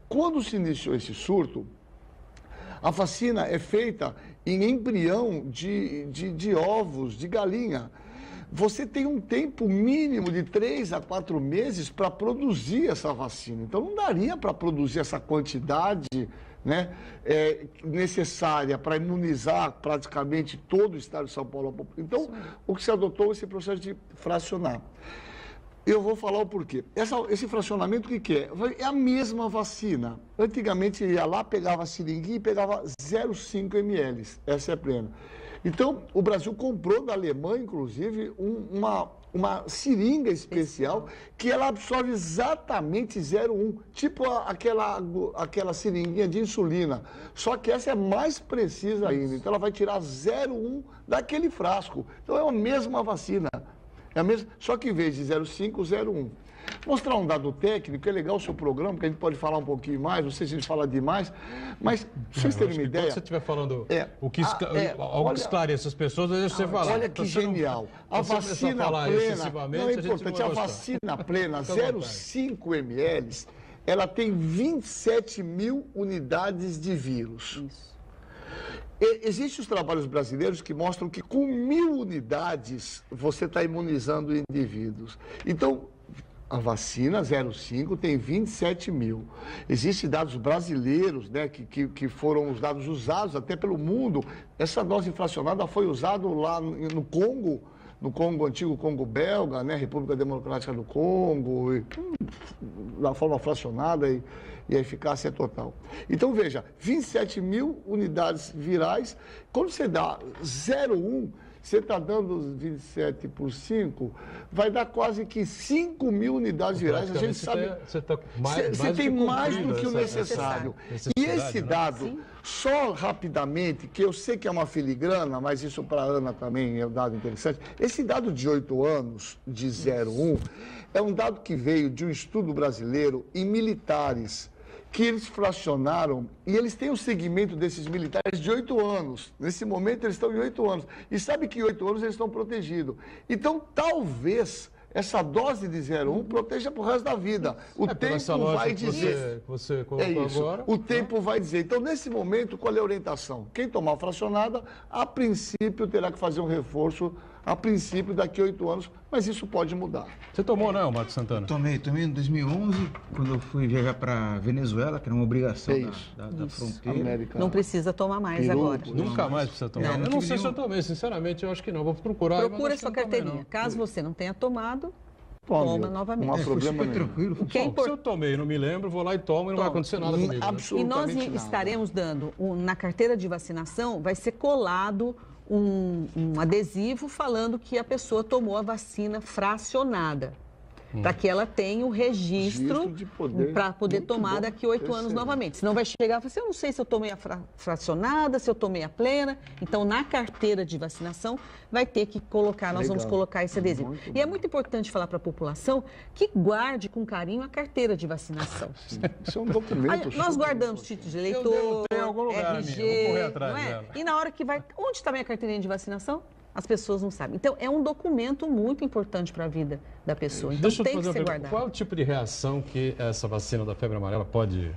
C: quando se iniciou esse surto, a vacina é feita em embrião de ovos de galinha. Você tem um tempo mínimo de 3 a 4 meses para produzir essa vacina. Então, não daria para produzir essa quantidade, né, necessária para imunizar praticamente todo o estado de São Paulo. Então, o que se adotou é esse processo de fracionar. Eu vou falar o porquê. Esse fracionamento, o que é? É a mesma vacina. Antigamente, ia lá, pegava a seringuinha e pegava 0,5 ml. Essa é a plena. Então, o Brasil comprou da Alemanha, inclusive, uma seringa especial que ela absorve exatamente 0,1, tipo aquela seringuinha de insulina. Só que essa é mais precisa ainda. Então, ela vai tirar 0,1 daquele frasco. Então, é a mesma vacina. É a mesma, só que em vez de 0,5, 0,1. Mostrar um dado técnico, é legal o seu programa, porque a gente pode falar um pouquinho mais, não sei se a gente fala demais, mas pra vocês terem uma ideia...
B: Quando você estiver falando algo que esclareça as pessoas, deixa você falar.
C: Olha que genial. A vacina plena, não é importante, a vacina plena, 0,5 ml, ela tem 27 mil unidades de vírus. Isso. Existem os trabalhos brasileiros que mostram que com 1.000 unidades você está imunizando indivíduos. Então, a vacina 0,5 tem 27 mil. Existem dados brasileiros, né, que foram os dados usados até pelo mundo. Essa dose fracionada foi usada lá no Congo, no Congo, antigo Congo belga, né? República Democrática do Congo, da forma fracionada e a eficácia é total. Então, veja, 27 mil unidades virais, quando você dá 0,1, você está dando 27 por 5, vai dar quase que 5 mil unidades virais. A gente sabe. Você tem mais do que o necessário. E esse dado, só rapidamente, que eu sei que é uma filigrana, mas isso para a Ana também é um dado interessante. Esse dado de 8 anos, de 0,1, é um dado que veio de um estudo brasileiro em militares, que eles fracionaram, e eles têm o segmento desses militares de 8 anos. Nesse momento, eles estão em 8 anos. E sabe que em 8 anos eles estão protegidos. Então, talvez essa dose de 0,1 proteja para o resto da vida. O tempo vai dizer.
B: Você colocou agora.
C: O tempo vai dizer. Então, nesse momento, qual é a orientação? Quem tomar fracionada, a princípio, terá que fazer um reforço, a princípio, daqui a 8 anos, mas isso pode mudar.
B: Você tomou, não, Marcos Santana?
E: Tomei em 2011, quando eu fui viajar para Venezuela, que era uma obrigação da fronteira.
C: América.
D: Não precisa tomar mais
C: Peru,
D: agora.
B: Nunca mais precisa tomar.
E: Não,
B: eu não sei se eu tomei, sinceramente, eu acho que não. Vou procurar.
D: Procura sua carteirinha. Caso você não tenha tomado, toma novamente.
C: Não há problema
E: Foi
C: nenhum.
E: tranquilo.
D: O que é
B: Se eu tomei, não me lembro, vou lá e tomo e não vai acontecer nada comigo.
D: E nós
C: Absolutamente nada.
D: estaremos dando, na carteira de vacinação, vai ser colado um adesivo falando que a pessoa tomou a vacina fracionada. Para que ela tenha o registro para poder tomar daqui a 8 anos novamente. Senão vai chegar e falar assim, eu não sei se eu tomei a fracionada, se eu tomei a plena. Então, na carteira de vacinação, vai ter que colocar, nós vamos colocar esse adesivo. E é muito importante falar para a população que guarde com carinho a carteira de vacinação.
C: Isso é um documento.
D: Nós guardamos título de eleitor,
B: em algum lugar,
D: RG,
B: vou correr atrás
D: não é?
B: dela.
D: E na hora que vai... Onde está minha carteirinha de vacinação? As pessoas não sabem. Então, é um documento muito importante para a vida da pessoa. Então,
B: Deixa eu
D: tem
B: fazer
D: que
B: uma
D: ser
B: pergunta.
D: guardado.
B: Qual é o tipo de reação que essa vacina da febre amarela pode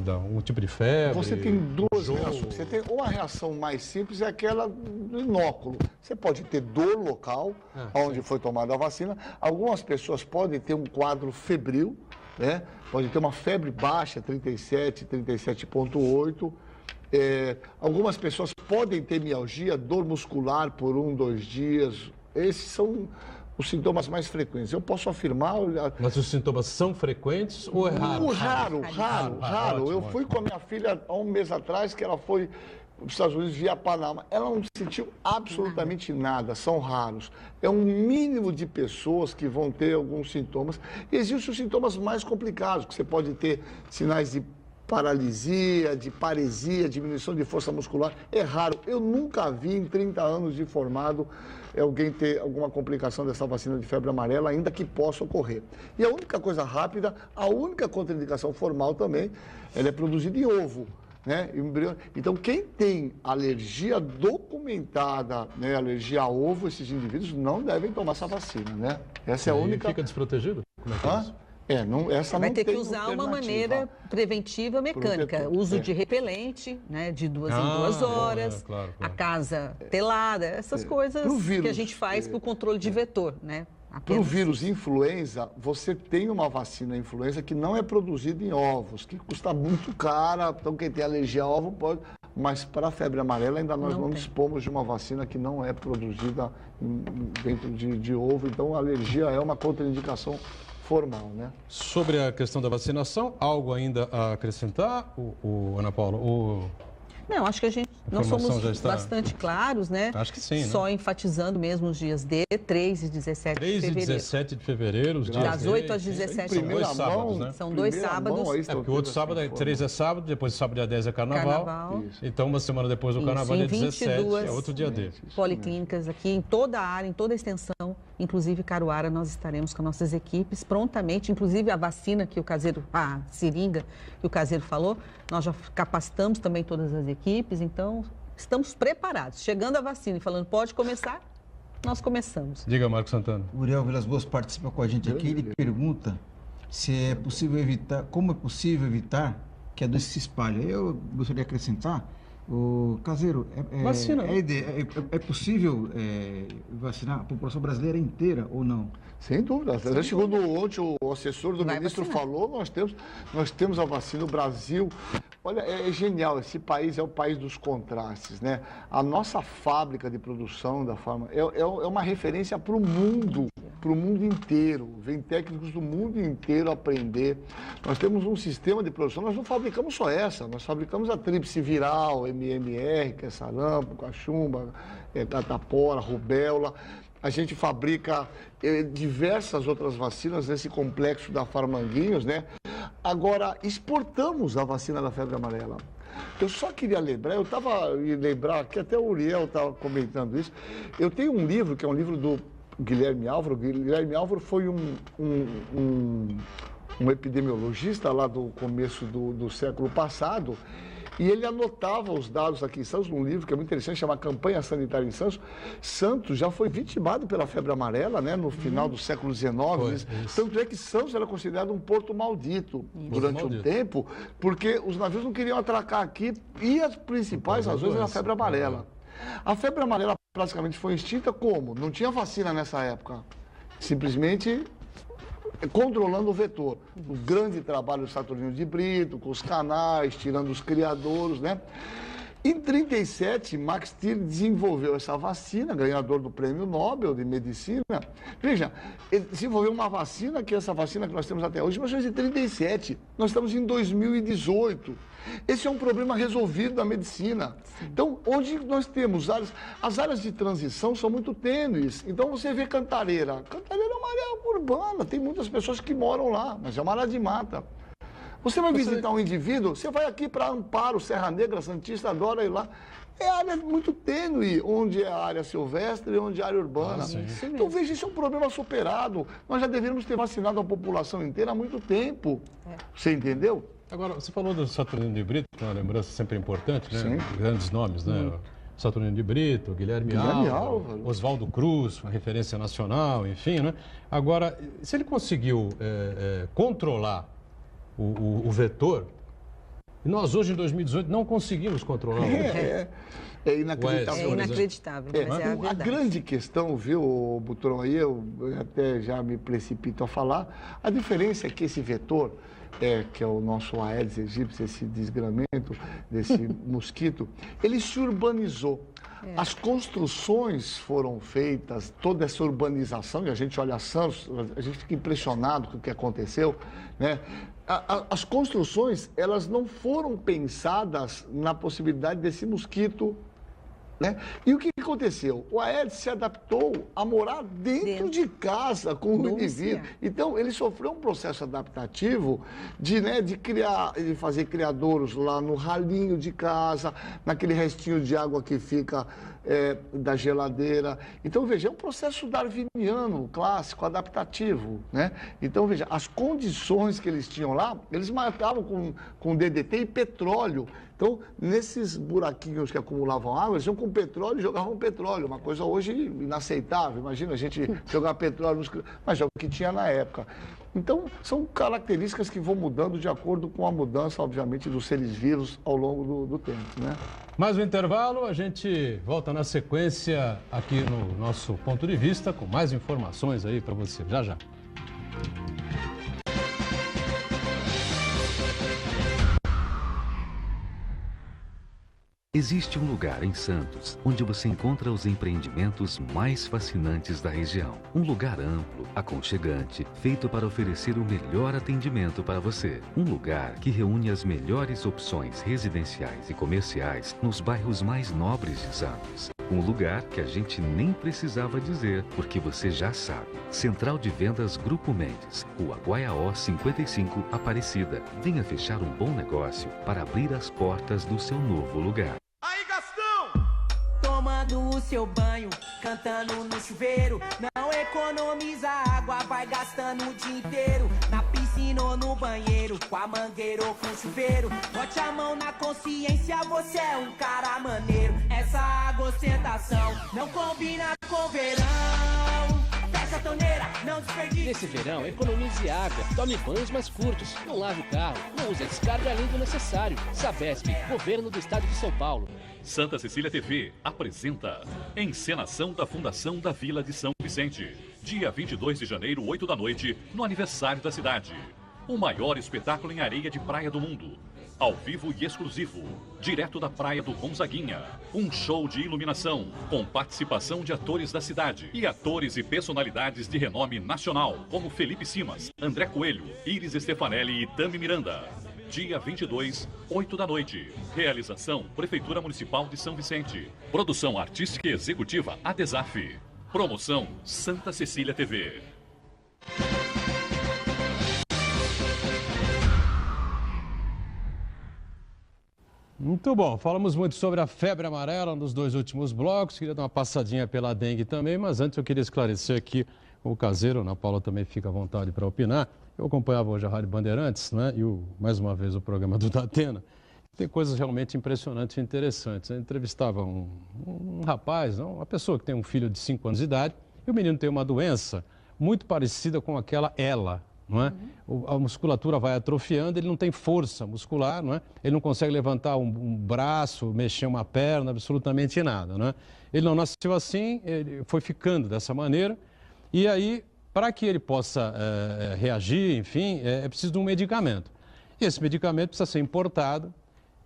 B: dar? Um tipo de febre?
C: Você tem duas reações. Você tem uma reação mais simples, é aquela do inóculo. Você pode ter dor local, onde foi tomada a vacina. Algumas pessoas podem ter um quadro febril, né? Pode ter uma febre baixa, 37, 37,8. Algumas pessoas podem ter mialgia, dor muscular por 1, 2 dias. Esses são os sintomas mais frequentes. Eu posso afirmar...
B: Mas os sintomas são frequentes ou é raro?
C: Raro. Eu fui com a minha filha há um mês atrás, que ela foi para os Estados Unidos via Panamá. Ela não sentiu absolutamente nada, são raros. É um mínimo de pessoas que vão ter alguns sintomas. E existem os sintomas mais complicados, que você pode ter sinais de paralisia, de paresia, diminuição de força muscular. É raro. Eu nunca vi em 30 anos de formado alguém ter alguma complicação dessa vacina de febre amarela, ainda que possa ocorrer. E a única coisa rápida, a única contraindicação formal também, ela é produzida em ovo, né? Então, quem tem alergia documentada, né, alergia a ovo, esses indivíduos não devem tomar essa vacina, né? Essa é a única...
B: Fica desprotegido? Como é que é isso?
C: Essa
D: vai
C: não
D: ter que
C: tem
D: usar uma
C: alternativa.
D: maneira preventiva mecânica.
C: Protetor,
D: Uso de repelente, né, de 2 em 2 horas,
B: claro.
D: a casa telada, essas coisas que a gente faz para o controle de vetor, né?
C: Para o vírus influenza, você tem uma vacina influenza que não é produzida em ovos, que custa muito cara, então quem tem alergia a ovo pode... Mas para a febre amarela ainda nós não dispomos de uma vacina que não é produzida dentro de ovo, então a alergia é uma contraindicação formal, né?
B: Sobre a questão da vacinação, algo ainda a acrescentar, Ana Paula?
D: Não, acho que nós somos bastante claros, né?
B: Acho que sim,
D: Só
B: né?
D: enfatizando mesmo os dias de 3 e 17 de
B: 3 e
D: fevereiro.
B: 17 de fevereiro, os dias
D: Das 8 às 17
B: São 2 sábados, né?
D: São 2 sábados.
B: Porque o outro sábado, 3 é sábado, depois sábado dia 10 é carnaval. Então, uma semana depois do carnaval, dia 17 é outro dia D.
D: Policlínicas aqui em toda a área, em toda a extensão, inclusive Caruara, nós estaremos com nossas equipes prontamente, inclusive a vacina que o caseiro, a seringa que o caseiro falou, nós já capacitamos também todas as equipes, então estamos preparados. Chegando a vacina e falando pode começar, nós começamos.
B: Diga, Marcos Santana.
E: O Uriel Vilas Boas participa com a gente aqui, ele pergunta se é possível evitar, como é possível evitar que a doença se espalhe. Eu gostaria de acrescentar, O Caseiro,
B: Vacina.
E: É possível vacinar a população brasileira inteira ou não?
C: Sem dúvida. Segundo ontem o assessor do ministro falou, nós temos a vacina. O Brasil, olha, é genial. Esse país é o país dos contrastes, né? A nossa fábrica de produção da farma é uma referência para o mundo inteiro. Vem técnicos do mundo inteiro aprender. Nós temos um sistema de produção, nós não fabricamos só essa, nós fabricamos a tríplice viral, MMR, que é sarampo, cachumba, catapora, rubéola. A gente fabrica diversas outras vacinas nesse complexo da Farmanguinhos, né? Agora, exportamos a vacina da febre amarela. Eu só queria lembrar, que até o Uriel estava comentando isso. Eu tenho um livro, que é um livro do Guilherme Álvaro. Guilherme Álvaro foi um epidemiologista lá do começo do século passado. E ele anotava os dados aqui em Santos, num livro que é muito interessante, chama Campanha Sanitária em Santos. Santos já foi vitimado pela febre amarela, né, no final do século XIX. Tanto é que Santos era considerado um porto maldito durante um tempo, porque os navios não queriam atracar aqui e as principais razões eram a febre amarela. A febre amarela praticamente foi extinta como? Não tinha vacina nessa época. Simplesmente controlando o vetor. O grande trabalho do Saturnino de Brito, com os canais, tirando os criadouros, né? Em 1937, Max Thiel desenvolveu essa vacina, ganhador do Prêmio Nobel de Medicina. Veja, ele desenvolveu uma vacina, que é essa vacina que nós temos até hoje, mas em 1937. Nós estamos em 2018. Esse é um problema resolvido da medicina. Então, onde nós temos as áreas de transição são muito tênues. Então, você vê Cantareira. Cantareira é uma área urbana, tem muitas pessoas que moram lá, mas é uma área de mata. Você vai visitar um indivíduo, você vai aqui para Amparo, Serra Negra, Santista, adora ir lá. É área muito tênue, onde é a área silvestre e onde é a área urbana. Então, veja, isso é um problema superado. Nós já deveríamos ter vacinado a população inteira há muito tempo. Você entendeu?
B: Agora, você falou do Saturnino de Brito, que é uma lembrança sempre importante, né? Grandes nomes, né? Saturnino de Brito, Guilherme Álvaro, Oswaldo Cruz, uma referência nacional, enfim, né? Agora, se ele conseguiu controlar o vetor, e nós hoje, em 2018, não conseguimos controlar o vetor.
C: É inacreditável.
D: É inacreditável, mas é a verdade.
C: A grande questão, viu, Butrão, aí eu até já me precipito a falar, a diferença é que esse vetor, que é o nosso Aedes aegypti, esse desgramento desse mosquito, ele se urbanizou. As construções foram feitas, toda essa urbanização, e a gente olha Santos, a gente fica impressionado com o que aconteceu, né? As construções, elas não foram pensadas na possibilidade desse mosquito, né? E o que aconteceu? O Aedes se adaptou a morar dentro de casa com o indivíduo. Então, ele sofreu um processo adaptativo de fazer criadouros lá no ralinho de casa, naquele restinho de água que fica da geladeira. Então, veja, é um processo darwiniano, clássico, adaptativo, né? Então, veja, as condições que eles tinham lá, eles matavam com DDT e petróleo. Então, nesses buraquinhos que acumulavam água, eles iam com petróleo e jogavam petróleo. Uma coisa hoje inaceitável. Imagina a gente jogar petróleo nos... Mas é o que tinha na época. Então, são características que vão mudando de acordo com a mudança, obviamente, dos seres vivos ao longo do tempo, né?
B: Mais um intervalo, a gente volta na sequência aqui no nosso Ponto de Vista, com mais informações aí para você. Já, já.
F: Existe um lugar em Santos onde você encontra os empreendimentos mais fascinantes da região. Um lugar amplo, aconchegante, feito para oferecer o melhor atendimento para você. Um lugar que reúne as melhores opções residenciais e comerciais nos bairros mais nobres de Santos. Um lugar que a gente nem precisava dizer, porque você já sabe. Central de Vendas Grupo Mendes, Rua Guaiaó 55, Aparecida. Venha fechar um bom negócio para abrir as portas do seu novo lugar.
G: Aí, Gastão! Tomando o seu banho, cantando no chuveiro. Não economiza água, vai gastando o dia inteiro. Na piscina ou no banheiro, com a mangueira ou com o chuveiro. Bote a mão na consciência, você é um cara maneiro. Essa água ostentação não combina com verão. essa torneira, não desperdice.
H: Nesse verão, economize água, tome banhos mais curtos, não lave o carro, não use a descarga além do necessário. Sabesp, Governo do Estado de São Paulo.
J: Santa Cecília TV apresenta Encenação da Fundação da Vila de São Vicente. Dia 22 de janeiro, 8 da noite, no aniversário da cidade. O maior espetáculo em areia de praia do mundo. Ao vivo e exclusivo, direto da praia do Gonzaguinha. Um show de iluminação, com participação de atores da cidade. E atores e personalidades de renome nacional, como Felipe Simas, André Coelho, Iris Stefanelli e Tami Miranda. Dia 22, 8 da noite. Realização, Prefeitura Municipal de São Vicente. Produção artística e executiva, ADESAF. Promoção, Santa Cecília TV.
B: Muito bom, falamos muito sobre a febre amarela nos 2 últimos blocos, queria dar uma passadinha pela dengue também, mas antes eu queria esclarecer aqui o caseiro, Ana Paula também fica à vontade para opinar. Eu acompanhava hoje a Rádio Bandeirantes, né, e mais uma vez o programa do Datena. Tem coisas realmente impressionantes e interessantes. Eu entrevistava um rapaz, uma pessoa que tem um filho de 5 anos de idade, e o menino tem uma doença muito parecida com aquela ELA. Não é? A musculatura vai atrofiando, ele não tem força muscular, não é? Ele não consegue levantar um braço, mexer uma perna, absolutamente nada. Não é? Ele não nasceu assim, ele foi ficando dessa maneira, e aí, para que ele possa reagir, enfim, é preciso de um medicamento. E esse medicamento precisa ser importado,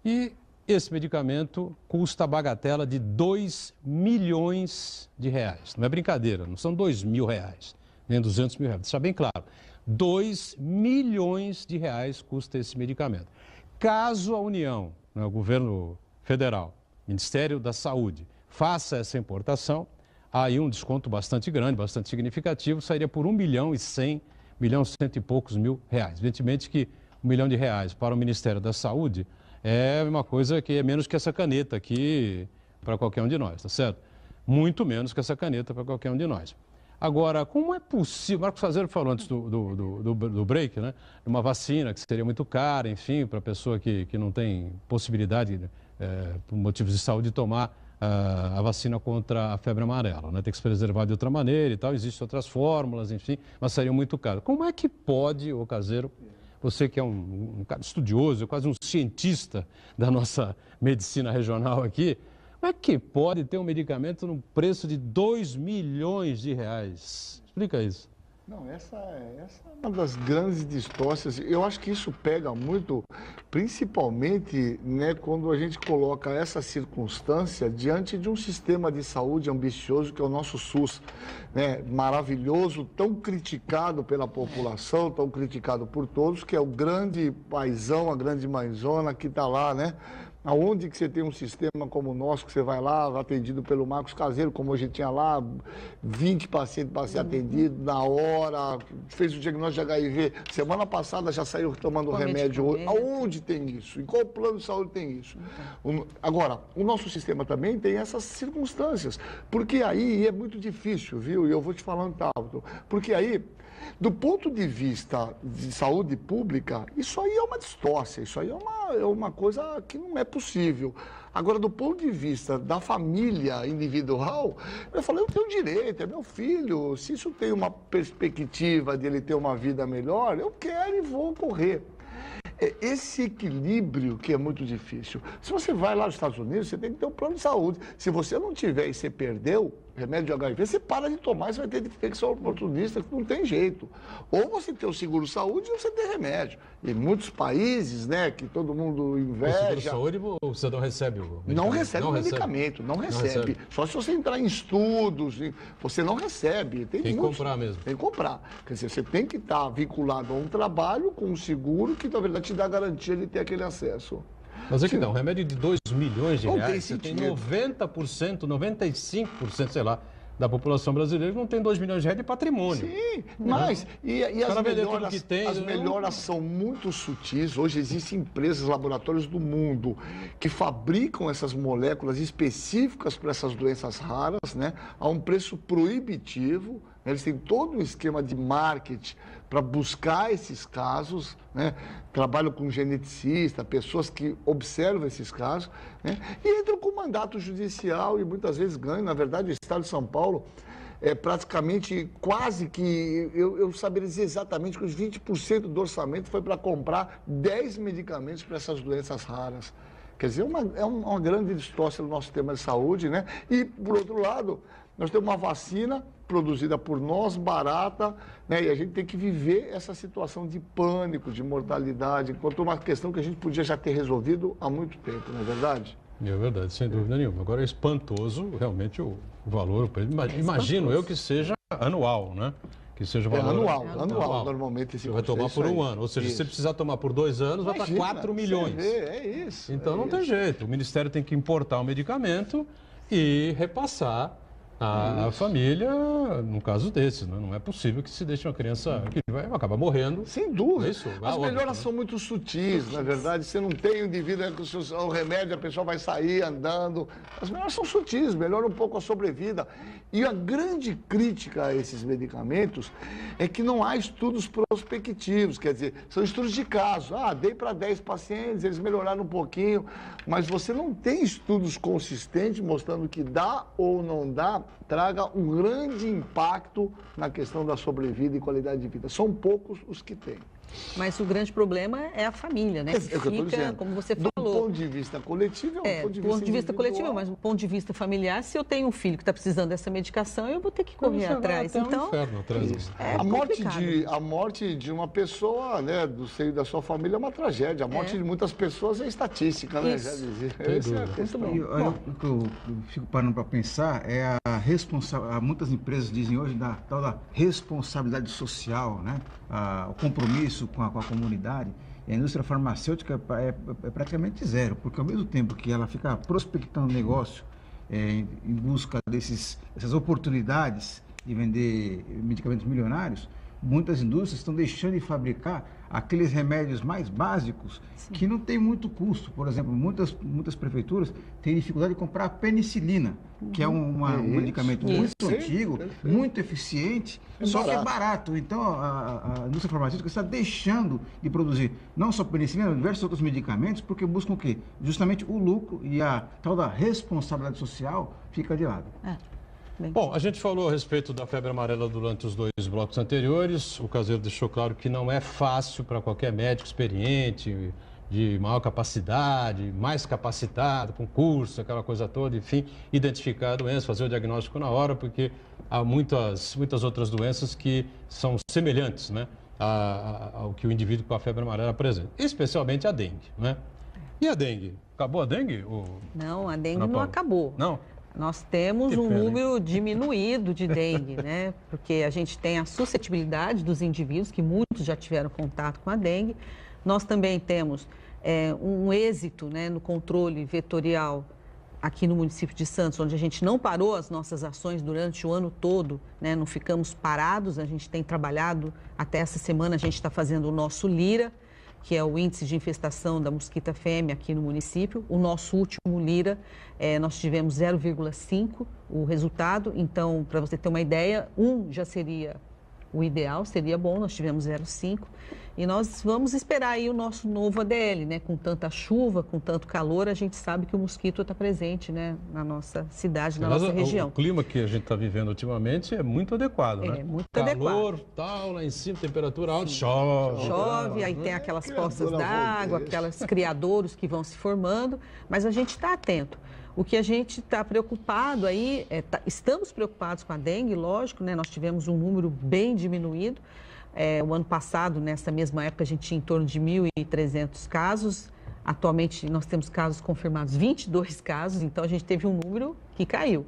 B: e esse medicamento custa a bagatela de 2 milhões de reais. Não é brincadeira, não são 2 mil reais, nem 200 mil reais, deixa bem claro. 2 milhões de reais custa esse medicamento. Caso a União, o governo federal, Ministério da Saúde, faça essa importação, aí um desconto bastante grande, bastante significativo, sairia por 1 milhão e 100, 1 milhão e 100 e poucos mil reais. Evidentemente que 1 milhão de reais para o Ministério da Saúde é uma coisa que é menos que essa caneta aqui para qualquer um de nós, tá certo? Muito menos que essa caneta para qualquer um de nós. Agora, como é possível, Marcos Caseiro falou antes do break, né? Uma vacina que seria muito cara, enfim, para a pessoa que não tem possibilidade, por motivos de saúde, de tomar a vacina contra a febre amarela, né? Tem que se preservar de outra maneira e tal, existem outras fórmulas, enfim, mas seria muito caro. Como é que pode, ô Caseiro, você que é um cara estudioso, quase um cientista da nossa medicina regional aqui, como é que pode ter um medicamento num preço de 2 milhões de reais? Explica isso.
C: Não, essa é uma das grandes distorções. Eu acho que isso pega muito, principalmente, né, quando a gente coloca essa circunstância diante de um sistema de saúde ambicioso que é o nosso SUS, né, maravilhoso, tão criticado pela população, tão criticado por todos, que é o grande paizão, a grande mãezona que está lá, né? Aonde que você tem um sistema como o nosso, que você vai lá, atendido pelo Marcos Caseiro, como a gente tinha lá, 20 pacientes para ser atendido na hora, fez o diagnóstico de HIV, semana passada já saiu tomando remédio. Aonde tem isso? Em qual plano de saúde tem isso? Agora, o nosso sistema também tem essas circunstâncias, porque aí é muito difícil, viu? E eu vou te falando, Tauto, porque aí, do ponto de vista de saúde pública, isso aí é uma distorção, isso aí é uma coisa que não é possível. Agora, do ponto de vista da família individual, eu falei, eu tenho direito, é meu filho, se isso tem uma perspectiva de ele ter uma vida melhor, eu quero e vou correr. Esse equilíbrio que é muito difícil. Se você vai lá nos Estados Unidos, você tem que ter um plano de saúde. Se você não tiver e você perdeu remédio de HIV, você para de tomar, você vai ter infecção oportunista, que não tem jeito. Ou você tem o seguro-saúde ou você tem remédio. Em muitos países, né, que todo mundo inveja...
B: O seguro-saúde você não recebe o medicamento?
C: Não recebe o medicamento, não recebe. Só se você entrar em estudos, você não recebe.
B: Tem que comprar mesmo.
C: Tem que comprar. Quer dizer, você tem que estar vinculado a um trabalho com um seguro que, na verdade, te dá garantia de ter aquele acesso.
B: Mas é que não, um remédio de 2 milhões de reais, você tem 90%, 95%, sei lá, da população brasileira que não tem 2 milhões de reais de patrimônio.
C: Sim, mas as melhoras são muito sutis. Hoje existem empresas, laboratórios do mundo que fabricam essas moléculas específicas para essas doenças raras, né, a um preço proibitivo. Eles têm todo um esquema de marketing para buscar esses casos, né? Trabalham com geneticista, pessoas que observam esses casos, né? E entram com mandato judicial e muitas vezes ganham. Na verdade, o Estado de São Paulo praticamente quase que, eu saberia dizer exatamente que os 20% do orçamento foi para comprar 10 medicamentos para essas doenças raras. Quer dizer, é uma grande distorção no nosso sistema de saúde, né? E, por outro lado, nós temos uma vacina produzida por nós, barata, né? E a gente tem que viver essa situação de pânico, de mortalidade, enquanto uma questão que a gente podia já ter resolvido há muito tempo, não é verdade?
B: É verdade, sem dúvida nenhuma. Agora é espantoso realmente o valor. Imagino eu que seja anual, né? Que seja valor
C: anual, normalmente esse
B: vai tomar por um ano. Ou seja,
C: isso.
B: se precisar tomar por 2 anos, vai para 4 milhões.
C: É isso.
B: Então não tem jeito. O Ministério tem que importar o medicamento e repassar a família, no caso desses, né? Não é possível que se deixe uma criança que vai acabar morrendo.
C: Sem dúvida.
B: Isso,
C: as melhoras são muito sutis, na verdade. Você não tem o indivíduo com o remédio, a pessoa vai sair andando. As melhoras são sutis, melhora um pouco a sobrevida. E a grande crítica a esses medicamentos é que não há estudos prospectivos, quer dizer, são estudos de caso. Dei para 10 pacientes, eles melhoraram um pouquinho, mas você não tem estudos consistentes mostrando que dá ou não dá, traga um grande impacto na questão da sobrevida e qualidade de vida. São poucos os que têm.
D: Mas o grande problema é a família, né?
C: É o que eu estou dizendo.
D: Como você falou.
C: Do ponto de vista coletivo, é um ponto de vista
D: coletivo, mas do ponto de vista familiar, se eu tenho um filho que está precisando dessa medicação, eu vou ter que correr atrás. Então,
C: a morte de uma pessoa, né, do seio da sua família é uma tragédia. A morte de muitas pessoas é estatística, né? Já dizia. Essa é a questão.
E: O que eu fico parando para pensar é a responsabilidade. Muitas empresas dizem hoje da tal da responsabilidade social, né? O compromisso com a comunidade. E a indústria farmacêutica é praticamente zero, porque ao mesmo tempo que ela fica prospectando negócio em busca dessas oportunidades de vender medicamentos milionários, muitas indústrias estão deixando de fabricar aqueles remédios mais básicos que não tem muito custo. Por exemplo, muitas prefeituras têm dificuldade de comprar a penicilina, que é um medicamento muito antigo, muito eficiente, só que é barato. Então, a indústria farmacêutica está deixando de produzir não só penicilina, mas diversos outros medicamentos, porque buscam o quê? Justamente o lucro, e a tal da responsabilidade social fica de lado.
B: Bom, a gente falou a respeito da febre amarela durante os 2 blocos anteriores. O Caseiro deixou claro que não é fácil para qualquer médico experiente, de maior capacidade, mais capacitado, com curso, aquela coisa toda, enfim, identificar a doença, fazer o diagnóstico na hora, porque há muitas outras doenças que são semelhantes, né, ao que o indivíduo com a febre amarela apresenta, especialmente a dengue, né? E a dengue? Acabou a dengue?
D: Não, a dengue não acabou.
B: Não?
D: Nós temos um número diminuído de dengue, né? Porque a gente tem a suscetibilidade dos indivíduos, que muitos já tiveram contato com a dengue. Nós também temos um êxito, né, no controle vetorial aqui no município de Santos, onde a gente não parou as nossas ações durante o ano todo, né? Não ficamos parados, a gente tem trabalhado, até essa semana a gente está fazendo o nosso LIRA, que é o índice de infestação da mosquita fêmea aqui no município. O nosso último LIRA, nós tivemos 0,5 o resultado. Então, para você ter uma ideia, 1 já seria o ideal, seria bom, nós tivemos 0,5. E nós vamos esperar aí o nosso novo ADL, né? Com tanta chuva, com tanto calor, a gente sabe que o mosquito está presente, né, na nossa cidade, na nossa região.
B: O clima que a gente está vivendo ultimamente é muito adequado, né?
D: É muito
B: calor,
D: adequado.
B: Tal, lá em cima, temperatura alta,
D: chove, aí tem aquelas poças d'água, aquelas criadouros que vão se formando, mas a gente está atento. O que a gente está preocupado aí, estamos preocupados com a dengue, lógico, né? Nós tivemos um número bem diminuído. O ano passado, nessa mesma época, a gente tinha em torno de 1.300 casos. Atualmente, nós temos casos confirmados, 22 casos, então a gente teve um número que caiu.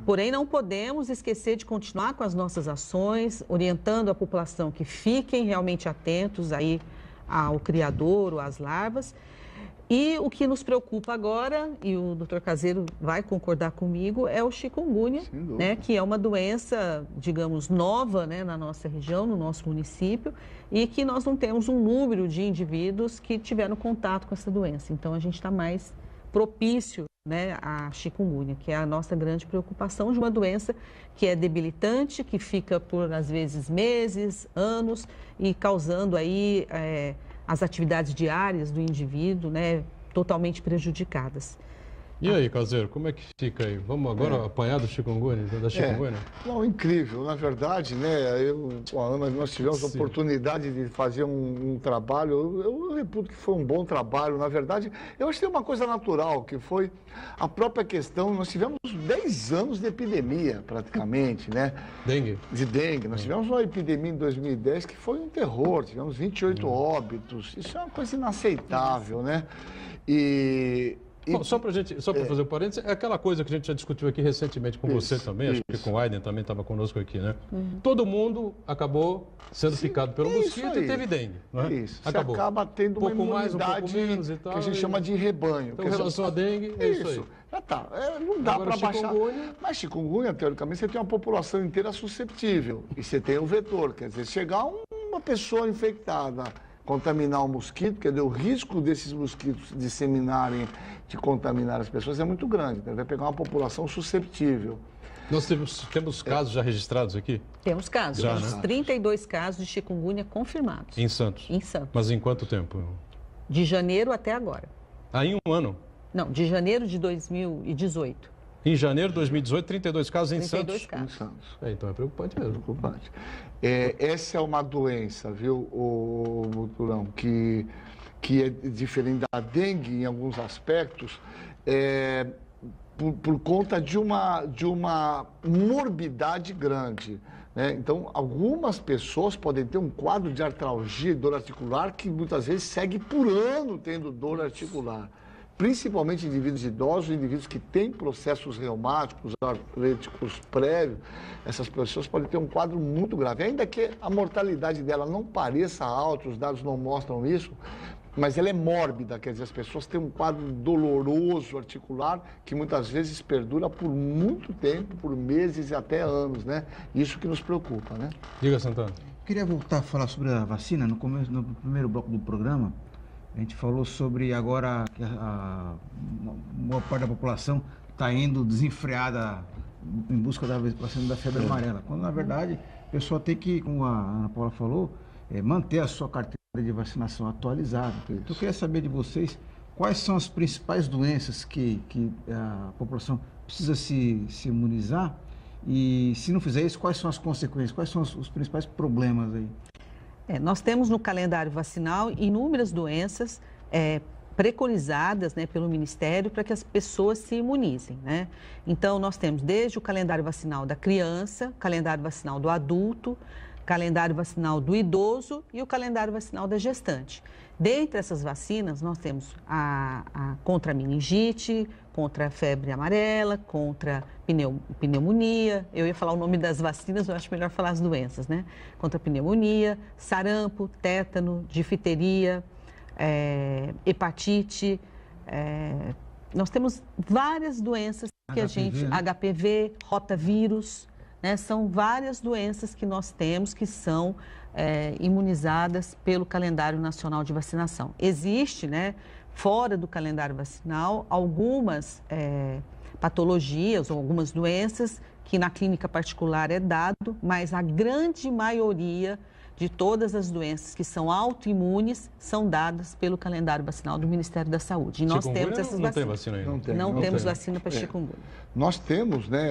D: Porém, não podemos esquecer de continuar com as nossas ações, orientando a população que fiquem realmente atentos aí ao criadouro, às larvas. E o que nos preocupa agora, e o doutor Caseiro vai concordar comigo, é o chikungunya, né, que é uma doença, digamos, nova, né, na nossa região, no nosso município, e que nós não temos um número de indivíduos que tiveram contato com essa doença. Então, a gente está mais propício, né, à chikungunya, que é a nossa grande preocupação de uma doença que é debilitante, que fica por, às vezes, meses, anos, e causando aí as atividades diárias do indivíduo, né, totalmente prejudicadas.
B: E aí, Caseiro, como é que fica aí? Vamos agora apanhar do chikungunya, da chikungunya?
C: Não, incrível. Na verdade, né, eu com a Ana, nós tivemos a oportunidade de fazer um trabalho, eu reputo que foi um bom trabalho. Na verdade, eu acho que tem uma coisa natural, que foi a própria questão, nós tivemos 10 anos de epidemia, praticamente, né?
B: Dengue?
C: De dengue. Nós tivemos uma epidemia em 2010 que foi um terror, tivemos 28 óbitos. Isso é uma coisa inaceitável, né?
B: Bom, só para fazer um parênteses, é aquela coisa que a gente já discutiu aqui recentemente com você também, acho que com o Aiden também estava conosco aqui, né? Todo mundo acabou sendo picado pelo mosquito e teve dengue, não é?
C: Isso,
B: acabou.
C: Você acaba tendo uma imunidade
B: um pouco menos e tal,
C: que a gente chama de rebanho.
B: Então, em relação à dengue, é isso aí.
C: Já tá. Não dá para baixar. Mas chikungunya, teoricamente, você tem uma população inteira susceptível. E você tem o vetor, quer dizer, chegar uma pessoa infectada, contaminar um mosquito, quer dizer, o risco desses mosquitos disseminarem, de contaminar as pessoas é muito grande. Então, vai pegar uma população susceptível.
B: Nós temos casos já registrados aqui?
D: Temos casos.
B: Já,
D: temos 32 casos de chikungunya confirmados.
B: Em Santos?
D: Em Santos.
B: Mas em quanto tempo?
D: De janeiro até agora.
B: Em um ano?
D: Não, de janeiro de 2018.
B: Em janeiro de 2018, 32 casos em 32
D: Santos? 32 casos.
C: Em Santos.
B: Então é preocupante mesmo.
C: Preocupante. Essa é uma doença, viu, Turão, que é diferente da dengue em alguns aspectos, por conta de uma morbidade grande. Né? Então, algumas pessoas podem ter um quadro de artralgia e dor articular que muitas vezes segue por ano tendo dor articular. Principalmente indivíduos idosos, indivíduos que têm processos reumáticos, artríticos prévios, essas pessoas podem ter um quadro muito grave. Ainda que a mortalidade dela não pareça alta, os dados não mostram isso, mas ela é mórbida, quer dizer, as pessoas têm um quadro doloroso articular que muitas vezes perdura por muito tempo, por meses e até anos, né? Isso que nos preocupa, né?
B: Diga, Santana.
E: Queria voltar a falar sobre a vacina. No primeiro bloco do programa, a gente falou sobre agora que a boa parte da população está indo desenfreada em busca da vacina da febre amarela. Quando, na verdade, a pessoa tem que, como a Ana Paula falou, manter a sua carteira de vacinação atualizada. Então, eu queria saber de vocês quais são as principais doenças que a população precisa se imunizar e, se não fizer isso, quais são as consequências, quais são os principais problemas aí?
D: Nós temos no calendário vacinal inúmeras doenças preconizadas, né, pelo Ministério para que as pessoas se imunizem, né? Então, nós temos desde o calendário vacinal da criança, calendário vacinal do adulto, calendário vacinal do idoso e o calendário vacinal da gestante. Dentre essas vacinas, nós temos a contra a meningite, contra a febre amarela, contra pneumonia. Eu ia falar o nome das vacinas, eu acho melhor falar as doenças, né? Contra a pneumonia, sarampo, tétano, difteria, hepatite. Nós temos várias doenças que a gente...
E: né?
D: HPV, rotavírus, né? São várias doenças que nós temos que são imunizadas pelo calendário nacional de vacinação. Existe, né, fora do calendário vacinal, algumas patologias ou algumas doenças que na clínica particular é dado, mas a grande maioria de todas as doenças que são autoimunes são dadas pelo calendário vacinal do Ministério da Saúde. E nós temos essas vacinas.
B: Não tem vacina ainda?
D: Não temos vacina para chikungunya.
C: Nós temos, né,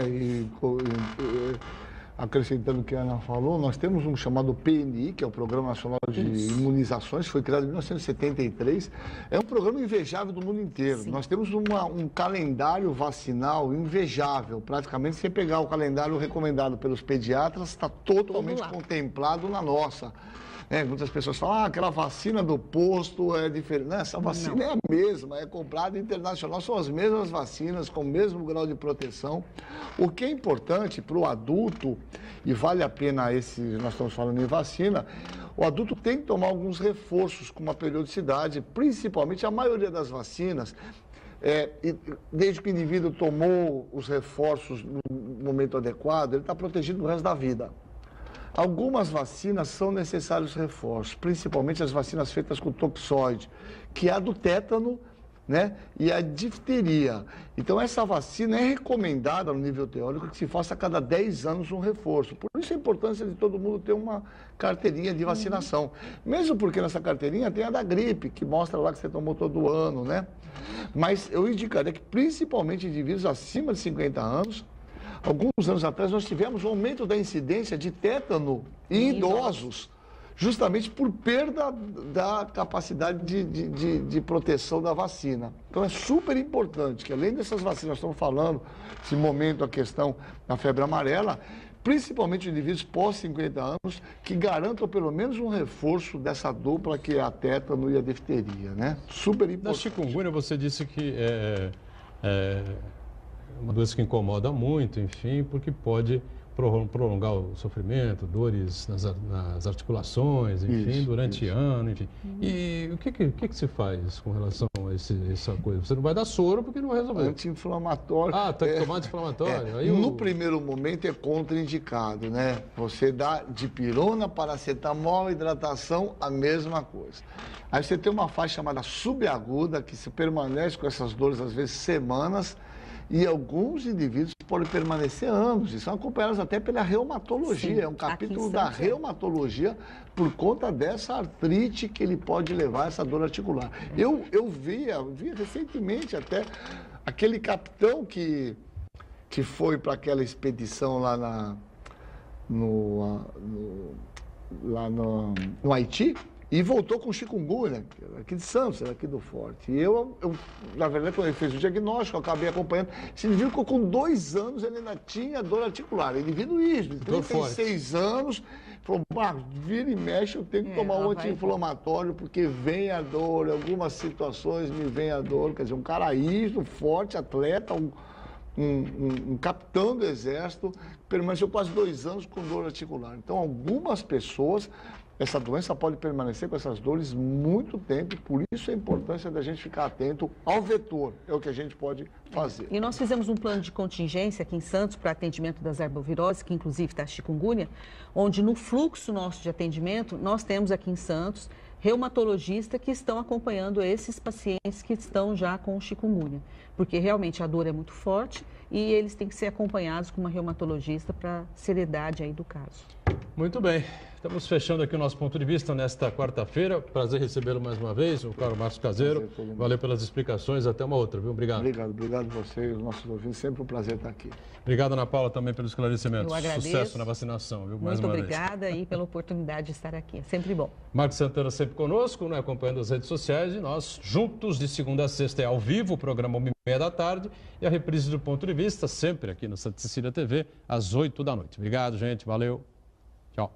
C: acrescentando o que a Ana falou, nós temos um chamado PNI, que é o Programa Nacional de Imunizações, foi criado em 1973. É um programa invejável do mundo inteiro. Sim. Nós temos um calendário vacinal invejável. Praticamente, se você pegar o calendário recomendado pelos pediatras, está totalmente contemplado na nossa. Muitas pessoas falam, aquela vacina do posto é diferente. Não, essa vacina é a mesma, é comprada internacional, são as mesmas vacinas, com o mesmo grau de proteção. O que é importante para o adulto, e vale a pena nós estamos falando em vacina, o adulto tem que tomar alguns reforços com uma periodicidade, principalmente a maioria das vacinas, desde que o indivíduo tomou os reforços no momento adequado, ele está protegido o resto da vida. Algumas vacinas são necessários reforços, principalmente as vacinas feitas com toxoide, que é a do tétano, né? E a difteria. Então, essa vacina é recomendada no nível teórico que se faça a cada 10 anos um reforço. Por isso a importância de todo mundo ter uma carteirinha de vacinação. Mesmo porque nessa carteirinha tem a da gripe, que mostra lá que você tomou todo ano, né? Mas eu indicaria que, principalmente indivíduos acima de 50 anos, alguns anos atrás nós tivemos um aumento da incidência de tétano em idosos, justamente por perda da capacidade de proteção da vacina. Então é super importante que, além dessas vacinas, nós estamos falando, nesse momento, a questão da febre amarela, principalmente indivíduos pós 50 anos, que garantam pelo menos um reforço dessa dupla que é a tétano e a difteria, né? Super importante.
B: Da chikungunya, você disse que é uma doença que incomoda muito, enfim, porque pode prolongar o sofrimento, dores nas articulações, enfim, durante ano, enfim. E o que se faz com relação a essa coisa? Você não vai dar soro porque não vai resolver.
C: Anti-inflamatório.
B: Ah, tem que tomar anti-inflamatório. Aí
C: no primeiro momento é contraindicado, né? Você dá dipirona, paracetamol, hidratação, a mesma coisa. Aí você tem uma faixa chamada subaguda, que se permanece com essas dores, às vezes, semanas, e alguns indivíduos podem permanecer anos, e são acompanhados até pela reumatologia. Sim, é um capítulo da reumatologia por conta dessa artrite que ele pode levar, essa dor articular. Eu vi recentemente até aquele capitão que foi para aquela expedição lá no Haiti, e voltou com chikungunya, aqui de Santos, aqui do Forte. E eu, na verdade, quando ele fez o diagnóstico, eu acabei acompanhando. Esse indivíduo ficou com 2 anos, ele ainda tinha dor articular. Indivíduo isso, de 36 anos, falou, Marcos, vira e mexe, eu tenho que tomar um anti-inflamatório, porque vem a dor, em algumas situações me vem a dor. Quer dizer, um cara isso, forte, atleta, um capitão do exército, permaneceu quase 2 anos com dor articular. Então, algumas pessoas, essa doença pode permanecer com essas dores muito tempo, e por isso a importância da gente ficar atento ao vetor, é o que a gente pode fazer.
D: E nós fizemos um plano de contingência aqui em Santos para atendimento das arboviroses, que inclusive está a chikungunya, onde no fluxo nosso de atendimento, nós temos aqui em Santos reumatologistas que estão acompanhando esses pacientes que estão já com chikungunya, porque realmente a dor é muito forte e eles têm que ser acompanhados com uma reumatologista para a seriedade aí do caso.
B: Muito bem. Estamos fechando aqui o nosso ponto de vista nesta quarta-feira. Prazer recebê-lo mais uma vez, o caro Marcos Caseiro. Valeu pelas explicações. Até uma outra, viu? Obrigado.
C: Obrigado a você e os nossos ouvintes. Sempre um prazer estar aqui.
B: Obrigado, Ana Paula, também pelos esclarecimentos.
D: Eu agradeço.
B: Sucesso na vacinação, viu? Mais
D: Muito
B: uma
D: obrigada
B: vez.
D: E pela oportunidade de estar aqui. É sempre bom.
B: Marcos Santana sempre conosco, né? Acompanhando as redes sociais. E nós, juntos, de segunda a sexta, é ao vivo, o programa 1h30 da tarde. E a reprise do Ponto de Vista, sempre aqui no Santa Cecília TV, às 8 da noite. Obrigado, gente. Valeu. Tchau.